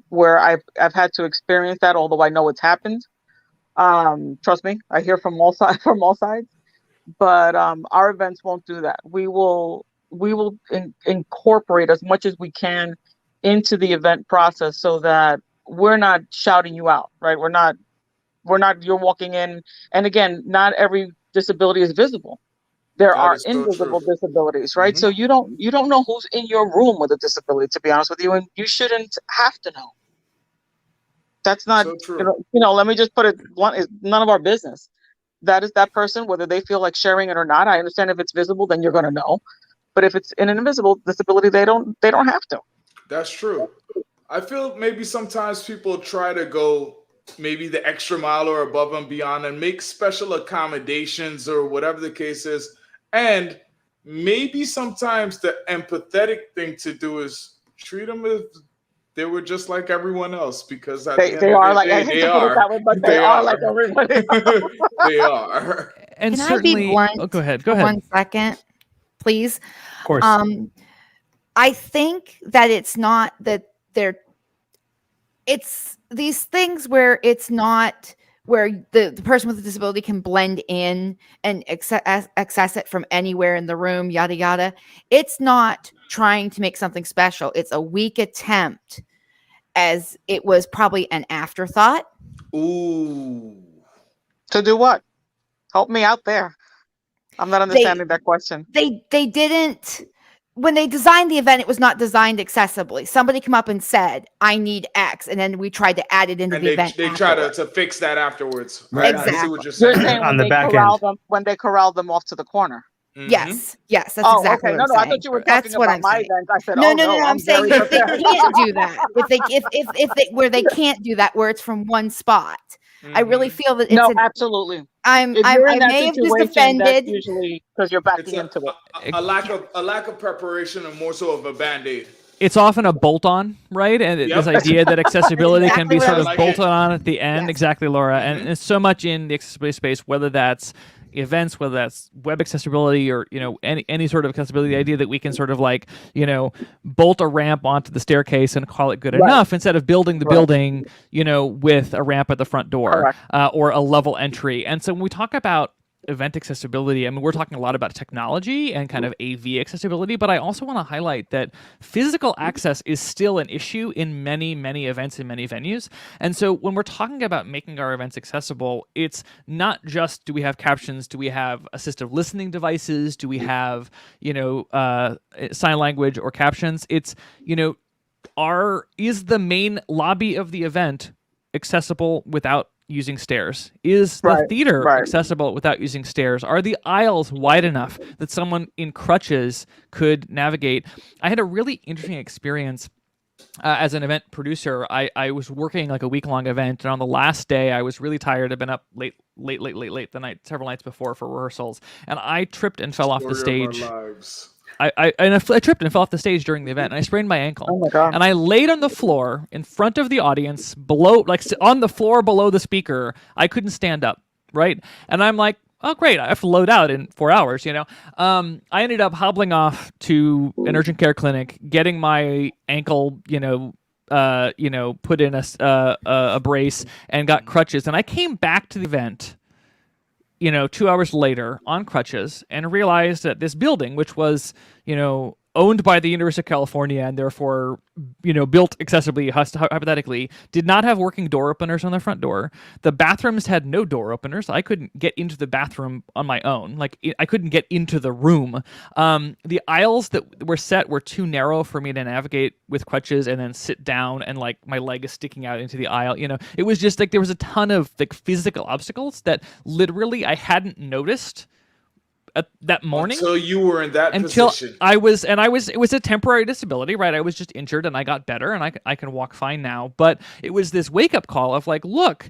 where I've had to experience that, although I know it's happened. Trust me, I hear from all sides, but our events won't do that. We will incorporate as much as we can into the event process, so that we're not shouting you out, right? We're not, you're walking in, and again, not every disability is visible. There are invisible disabilities, right? Mm-hmm. So you don't know who's in your room with a disability, to be honest with you, and you shouldn't have to know. That's not, let me just put it blunt, it's none of our business. That is that person, whether they feel like sharing it or not. I understand if it's visible, then you're going to know. But if it's in an invisible disability, they don't have to. That's true. I feel maybe sometimes people try to go maybe the extra mile or above and beyond and make special accommodations or whatever the case is. And maybe sometimes the empathetic thing to do is treat them as They were just like everyone else because at They, the end they of are the like, I day, hate they to put it are. that way, but they They are are. like everybody. They are. And Can I certainly, be blunt? oh, go ahead. For 1 second, please. Of course. I think that it's not that it's these things where it's not where the person with a disability can blend in and access it from anywhere in the room, yada, yada. It's not trying to make something special. It's a weak attempt, as it was probably an afterthought. Ooh. To do what? Help me out there. I'm not understanding that question. They didn't, when they designed the event, it was not designed accessibly. Somebody come up and said, I need X, and then we tried to add it into And the event. they try to fix that afterwards. Right. I see what you're You're saying. saying On when the they back corral end. them, when they corral them off to the corner. Mhm. Yes, that's Oh, exactly okay. what No, I'm I saying. thought you were That's talking what about I'm my saying. event. I said, No, oh no, no, I'm I'm saying very if they prepared. can't do that, if they where they can't do that, where it's from one spot, I really feel that it's No, absolutely. I If you're in that may have just situation, that's offended. usually because you're It's backing into it. a lack of preparation and more so of a band-aid. It's often a bolt-on, right? And Yep. this idea that accessibility can Exactly be what I sort was of saying. bolted on at the end. Yes. Exactly, Laura. And it's so much in the accessibility space, whether that's events, whether that's web accessibility or, any sort of accessibility, the idea that we can sort of like, bolt a ramp onto the staircase and call it good enough instead of building the building, with a ramp at the front door or a level entry. And so when we talk about event accessibility, I mean, we're talking a lot about technology and kind of AV accessibility, but I also want to highlight that physical access is still an issue in many, many events in many venues. And so when we're talking about making our events accessible, it's not just do we have captions, do we have assistive listening devices, do we have, sign language or captions? It's, is the main lobby of the event accessible without using stairs? Is the theater accessible without using stairs? Are the aisles wide enough that someone in crutches could navigate? I had a really interesting experience as an event producer. I was working like a week-long event, and on the last day, I was really tired. I'd been up late the night, several nights before for rehearsals, and I tripped and fell off the stage. I tripped and fell off the stage during the event, and I sprained my ankle. Oh my God. And I laid on the floor in front of the audience, on the floor below the speaker. I couldn't stand up, right? And I'm like, oh great, I have to load out in 4 hours. I ended up hobbling off to an urgent care clinic, getting my ankle, put in a brace, and got crutches. And I came back to the event 2 hours later on crutches and realized that this building, which was, owned by the University of California and therefore, built accessibly, hypothetically, did not have working door openers on the front door. The bathrooms had no door openers. I couldn't get into the bathroom on my own. I couldn't get into the room. The aisles that were set were too narrow for me to navigate with crutches and then sit down and my leg is sticking out into the aisle. It was just there was a ton of physical obstacles that literally I hadn't noticed that morning until you were in that position. it was a temporary disability, right? I was just injured and I got better and I can walk fine now. But it was this wake up call of look,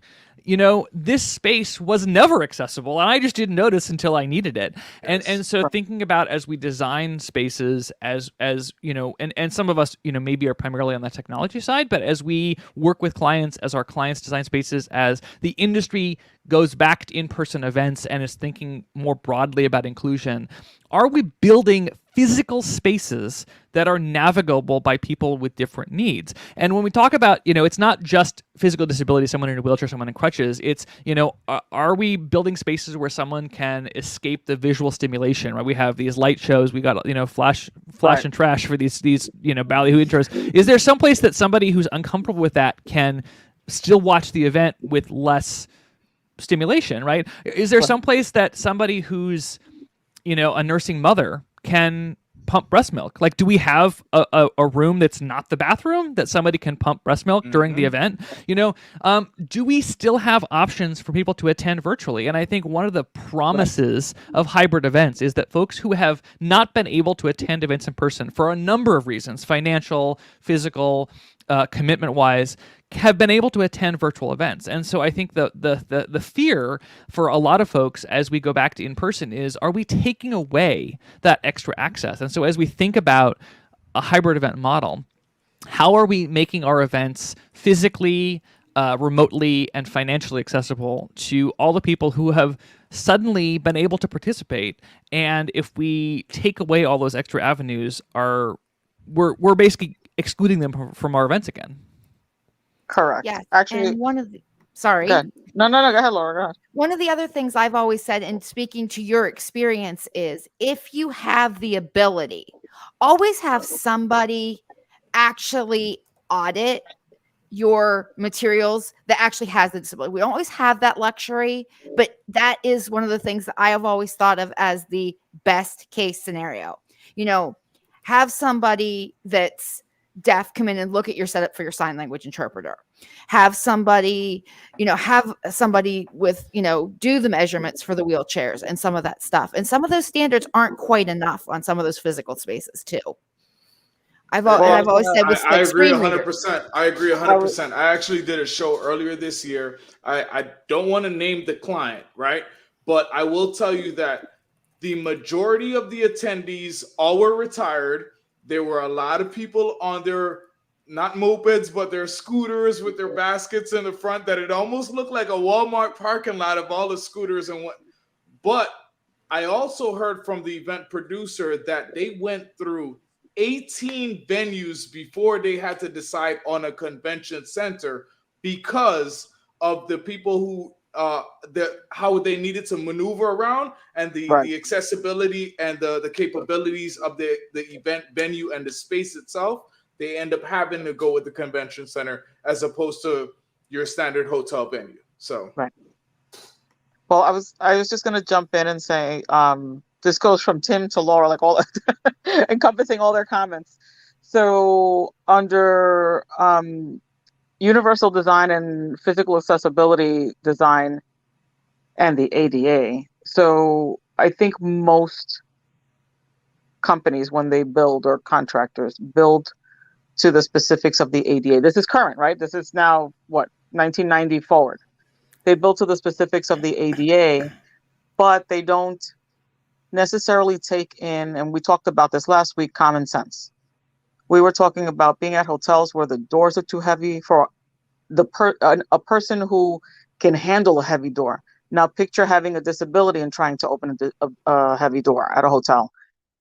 this space was never accessible and I just didn't notice until I needed it. Yes. And so thinking about as we design spaces as and some of us, maybe are primarily on the technology side, but as we work with clients, as our clients design spaces, as the industry goes back to in-person events and is thinking more broadly about inclusion, are we building physical spaces that are navigable by people with different needs? And when we talk about, it's not just physical disability, someone in a wheelchair, someone in crutches. It's, are we building spaces where someone can escape the visual stimulation, right? We have these light shows. We got, flash and trash for these ballyhoo intros. Is there some place that somebody who's uncomfortable with that can still watch the event with less stimulation, right? Is there some place that somebody who's, a nursing mother can pump breast milk? Do we have a room that's not the bathroom that somebody can pump breast milk during the event? Do we still have options for people to attend virtually? And I think one of the promises of hybrid events is that folks who have not been able to attend events in person for a number of reasons, financial, physical, commitment-wise, have been able to attend virtual events. And so I think the fear for a lot of folks as we go back to in-person is, are we taking away that extra access? And so as we think about a hybrid event model, how are we making our events physically, remotely, and financially accessible to all the people who have suddenly been able to participate? And if we take away all those extra avenues, we're basically excluding them from our events again. Correct. Yes. Actually, And one of the, sorry. go ahead. No, go ahead, Laura. Go ahead. One of the other things I've always said, and speaking to your experience, is if you have the ability, always have somebody actually audit your materials that actually has the disability. We don't always have that luxury, but that is one of the things that I have always thought of as the best case scenario. You know, have somebody that's deaf come in and look at your setup for your sign language interpreter. Have somebody, with, do the measurements for the wheelchairs and some of that stuff. And some of those standards aren't quite enough on some of those physical spaces too. I've always said with I agree screen readers. 100%. I agree 100%. I actually did a show earlier this year. I don't want to name the client, right? But I will tell you that the majority of the attendees all were retired. There were a lot of people on their, not mopeds, but their scooters with their baskets in the front that it almost looked like a Walmart parking lot of all the scooters and what. But I also heard from the event producer that they went through 18 venues before they had to decide on a convention center because of the people who how they needed to maneuver around and the accessibility and the capabilities of the event venue and the space itself. They end up having to go with the convention center as opposed to your standard hotel venue. So well, I was just going to jump in and say, this goes from Tim to Laura, like all encompassing all their comments. So under universal design and physical accessibility design and the ADA. So I think most companies, when they build, or contractors build to the specifics of the ADA. This is current, right? This is now 1990 forward. They build to the specifics of the ADA, but they don't necessarily take in, and we talked about this last week, common sense. We were talking about being at hotels where the doors are too heavy for a person who can handle a heavy door. Now picture having a disability and trying to open a heavy door at a hotel.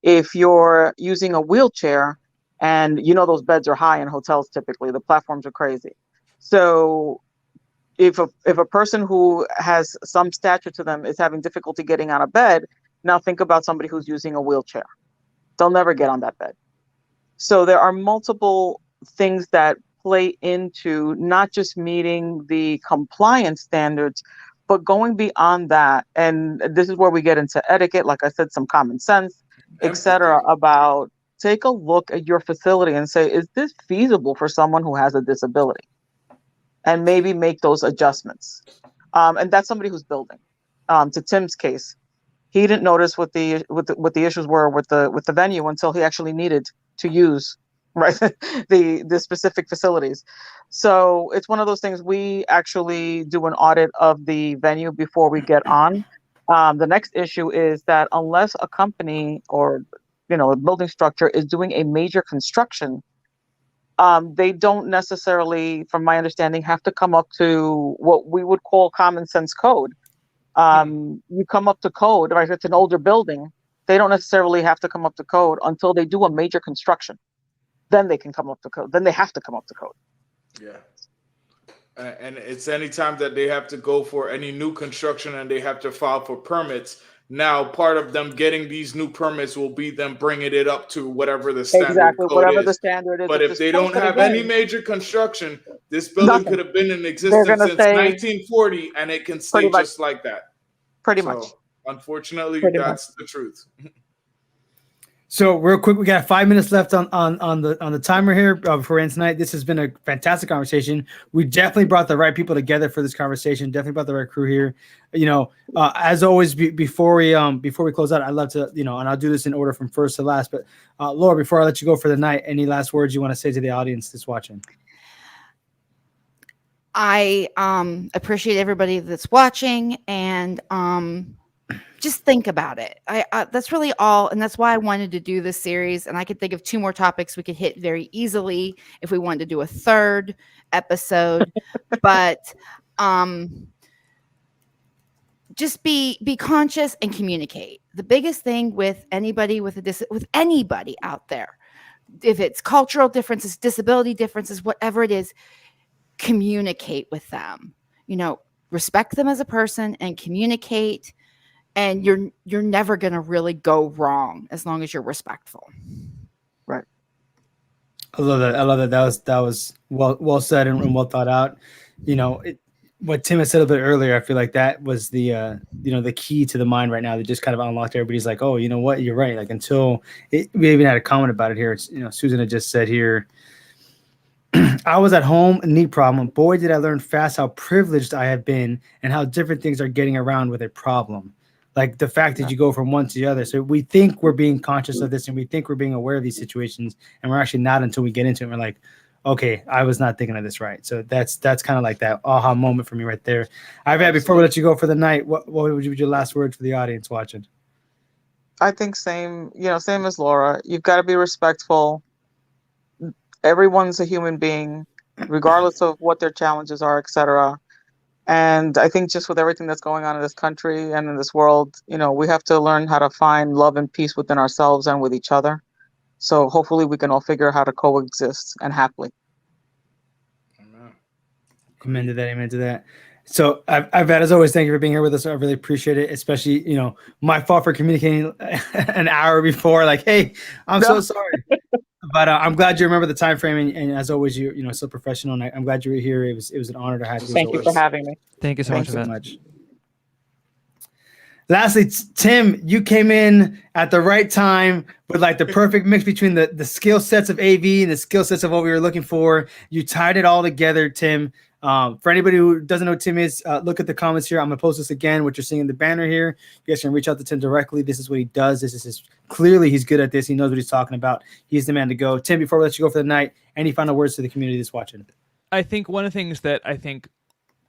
If you're using a wheelchair, and those beds are high in hotels, typically the platforms are crazy. So if a person who has some stature to them is having difficulty getting out of bed, now think about somebody who's using a wheelchair. They'll never get on that bed. So there are multiple things that play into not just meeting the compliance standards, but going beyond that. And this is where we get into etiquette, like I said, some common sense, etc. About take a look at your facility and say, is this feasible for someone who has a disability? And maybe make those adjustments. And that's somebody who's building. To Tim's case, he didn't notice what the issues were with the venue until he actually needed to use the specific facilities. So it's one of those things. We actually do an audit of the venue before we get on. The next issue is that unless a company or a building structure is doing a major construction, they don't necessarily, from my understanding, have to come up to what we would call common sense code. You come up to code, right? If it's an older building, they don't necessarily have to come up to code until they do a major construction. Then they can come up to code. Then they have to come up to code. Yeah. And it's any time that they have to go for any new construction and they have to file for permits. Now, part of them getting these new permits will be them bringing it up to whatever the standard code whatever is. the standard is. But if they don't have any major construction, this building could have been in existence since 1940, and it can stay just like that. Pretty much. Unfortunately, that's the truth. So real quick, we got 5 minutes left on the timer here before end tonight. This has been a fantastic conversation. We definitely brought the right people together for this conversation. Definitely brought the right crew here. As always, before we close out, I'd love to, and I'll do this in order from first to last. But Laura, before I let you go for the night, any last words you want to say to the audience that's watching? I appreciate everybody that's watching, and just think about it. That's really all, and that's why I wanted to do this series. And I could think of 2 more topics we could hit very easily if we wanted to do a 3rd episode. But just be conscious and communicate. The biggest thing with anybody with anybody out there, if it's cultural differences, disability differences, whatever it is, communicate with them. Respect them as a person and communicate. And you're never going to really go wrong as long as you're respectful. Right. I love that. That was well said and well thought out. What Tim had said a bit earlier, I feel like that was the the key to the mind right now that just kind of unlocked everybody's like, oh, you know what, you're right. Like we even had a comment about it here. It's, Susan had just said here, I was at home, a knee problem. Boy, did I learn fast how privileged I have been and how different things are getting around with a problem. Like the fact that you go from one to the other. So we think we're being conscious of this and we think we're being aware of these situations, and we're actually not until we get into it. And we're like, okay, I was not thinking of this right. So that's kind of like that aha moment for me right there. I've had, before we let you go for the night, what would be your last word for the audience watching? I think same as Laura. You've got to be respectful. Everyone's a human being, regardless of what their challenges are, etc. And I think just with everything that's going on in this country and in this world, we have to learn how to find love and peace within ourselves and with each other. So hopefully we can all figure out how to coexist and happily. Amen to that. Amen to that. So I've had, as always, thank you for being here with us. I really appreciate it, especially, my fault for communicating an hour before, like, hey, I'm so sorry. But I'm glad you remember the time frame, and as always, you're so professional. And I'm glad you were here. It was an honor to have you. Thank you for having me. Thank you so Thanks much. so much. Lastly, Tim, you came in at the right time with like the perfect mix between the skill sets of AV and the skill sets of what we were looking for. You tied it all together, Tim. For anybody who doesn't know who Tim is, look at the comments here. I'm going to post this again, what you're seeing in the banner here. You guys can reach out to Tim directly. This is what he does. Clearly he's good at this. He knows what he's talking about. He's the man to go. Tim, before we let you go for the night, any final words to the community that's watching? I think one of the things that I think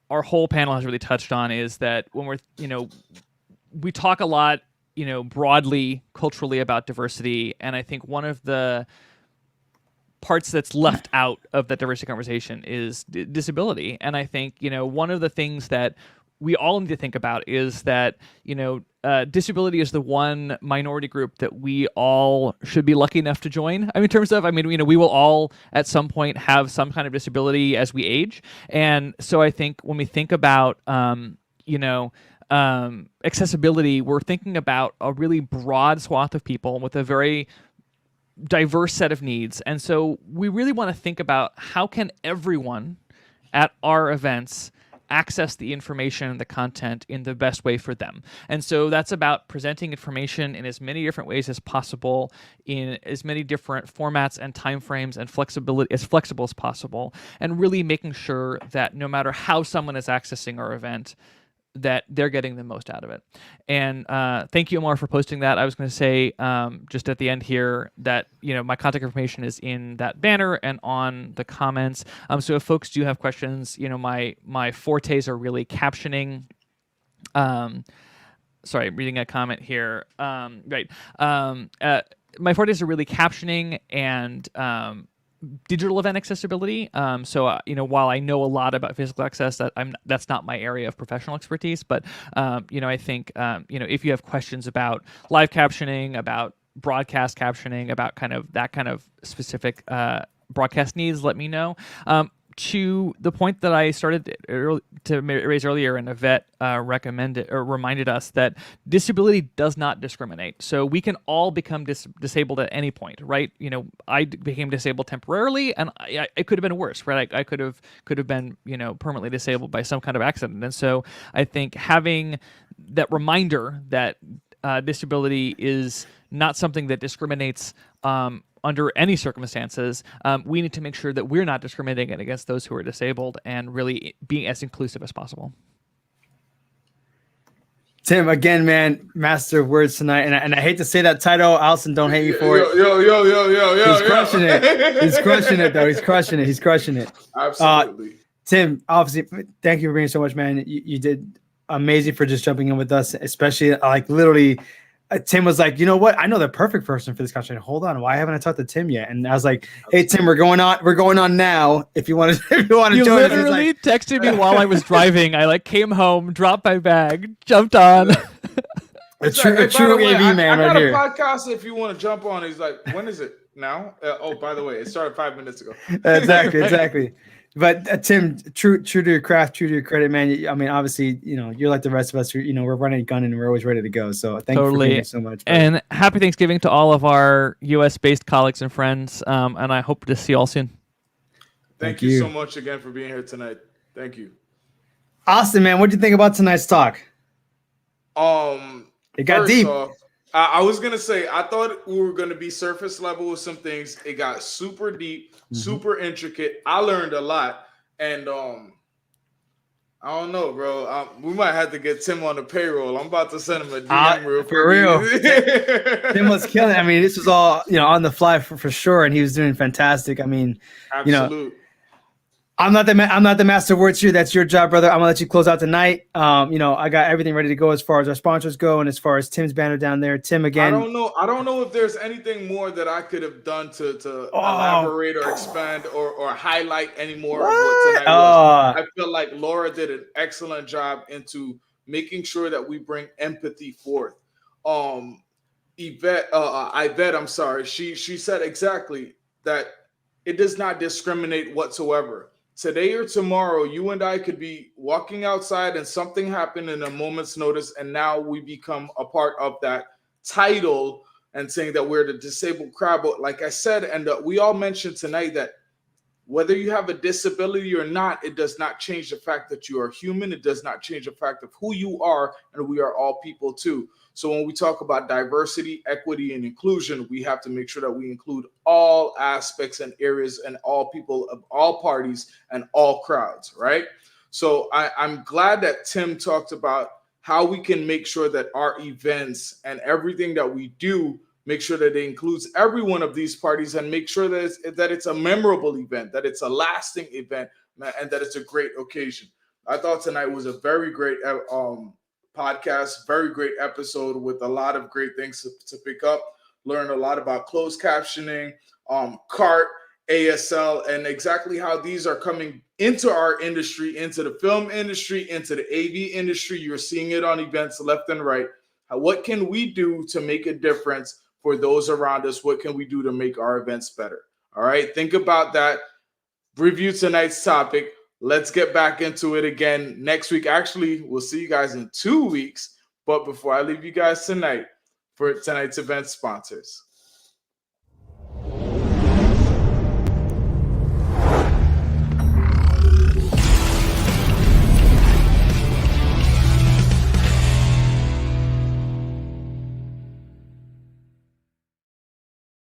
our whole panel has really touched on is that when we're, we talk a lot, broadly, culturally about diversity. And I think one of the parts that's left out of that diversity conversation is disability. And I think, one of the things that we all need to think about is that, disability is the one minority group that we all should be lucky enough to join. In terms of, we will all at some point have some kind of disability as we age. And so I think when we think about, accessibility, we're thinking about a really broad swath of people with a very diverse set of needs. And so we really want to think about how can everyone at our events access the information and the content in the best way for them. And so that's about presenting information in as many different ways as possible, in as many different formats and timeframes and flexibility as flexible as possible, and really making sure that no matter how someone is accessing our event, that they're getting the most out of it. And thank you, Omar, for posting that. I was going to say just at the end here that, my contact information is in that banner and on the comments. So if folks do have questions, my fortes are really captioning. Sorry, reading a comment here. Right. My fortes are really captioning and digital event accessibility. So while I know a lot about physical access, that's not my area of professional expertise. But I think if you have questions about live captioning, about broadcast captioning, about that kind of specific broadcast needs, let me know. To the point that I started to raise earlier, and Yvette recommended or reminded us that disability does not discriminate. So we can all become disabled at any point, right? I became disabled temporarily, and it could have been worse, right? I could have been permanently disabled by some kind of accident. And so I think having that reminder that disability is not something that discriminates under any circumstances, we need to make sure that we're not discriminating against those who are disabled and really being as inclusive as possible. Tim, again, man, master of words tonight. And I hate to say that title. Allison, don't hate me for it. Yo. He's crushing it. He's crushing it, though. He's crushing it. Absolutely. Tim, obviously, thank you for being so much, man. You did amazing for just jumping in with us, especially like literally. Tim was like, you know what? I know the perfect person for this conversation. Hold on, why haven't I talked to Tim yet? And I was like, hey Tim, we're going on now. If you want to, You join us. literally Like, texted me while I was driving. I like came home, dropped my bag, jumped on. a true AV man I right got here. a podcast if you want to jump on. He's like, when is it? Now? Oh, by the way, it started 5 minutes ago. Exactly. But Tim, true to your craft, true to your credit, man. I mean, obviously, you're like the rest of us. We're running a gun and we're always ready to go. So thank you for being here so much. Buddy. And happy Thanksgiving to all of our U.S.-based colleagues and friends. And I hope to see you all soon. Thank you so much again for being here tonight. Thank you. Austin, man, what do you think about tonight's talk? It got deep. I was gonna say I thought we were gonna be surface level with some things. It got super deep, super intricate. I learned a lot, and I don't know, bro. We might have to get Tim on the payroll. I'm about to send him a DM real quick. For real. Tim was killing it. I mean, this was all on the fly for sure, and he was doing fantastic. I mean, absolutely. I'm not the master of words here. That's your job, brother. I'm gonna let you close out tonight. I got everything ready to go as far as our sponsors go, and as far as Tim's banner down there. Tim, again. I don't know if there's anything more that I could have done to elaborate or expand or highlight any more of what tonight was. I feel like Laura did an excellent job into making sure that we bring empathy forth. Yvette, I'm sorry. She said exactly that. It does not discriminate whatsoever. Today or tomorrow, you and I could be walking outside and something happened in a moment's notice, and now we become a part of that title and saying that we're the disabled crowd. But like I said, and we all mentioned tonight that whether you have a disability or not, it does not change the fact that you are human. It does not change the fact of who you are, and we are all people too. So when we talk about diversity, equity, and inclusion, we have to make sure that we include all aspects and areas and all people of all parties and all crowds, right? So I'm glad that Tim talked about how we can make sure that our events and everything that we do, make sure that it includes every one of these parties and make sure that it's a memorable event, that it's a lasting event, and that it's a great occasion. I thought tonight was a very great podcast, very great episode with a lot of great things to pick up. Learn a lot about closed captioning, CART, ASL, and exactly how these are coming into our industry, into the film industry, into the AV industry. You're seeing it on events left and right. What can we do to make a difference for those around us? What can we do to make our events better? All right, think about that. Review tonight's topic. Let's get back into it again next week. Actually, we'll see you guys in 2 weeks. But before I leave you guys tonight, for tonight's event sponsors.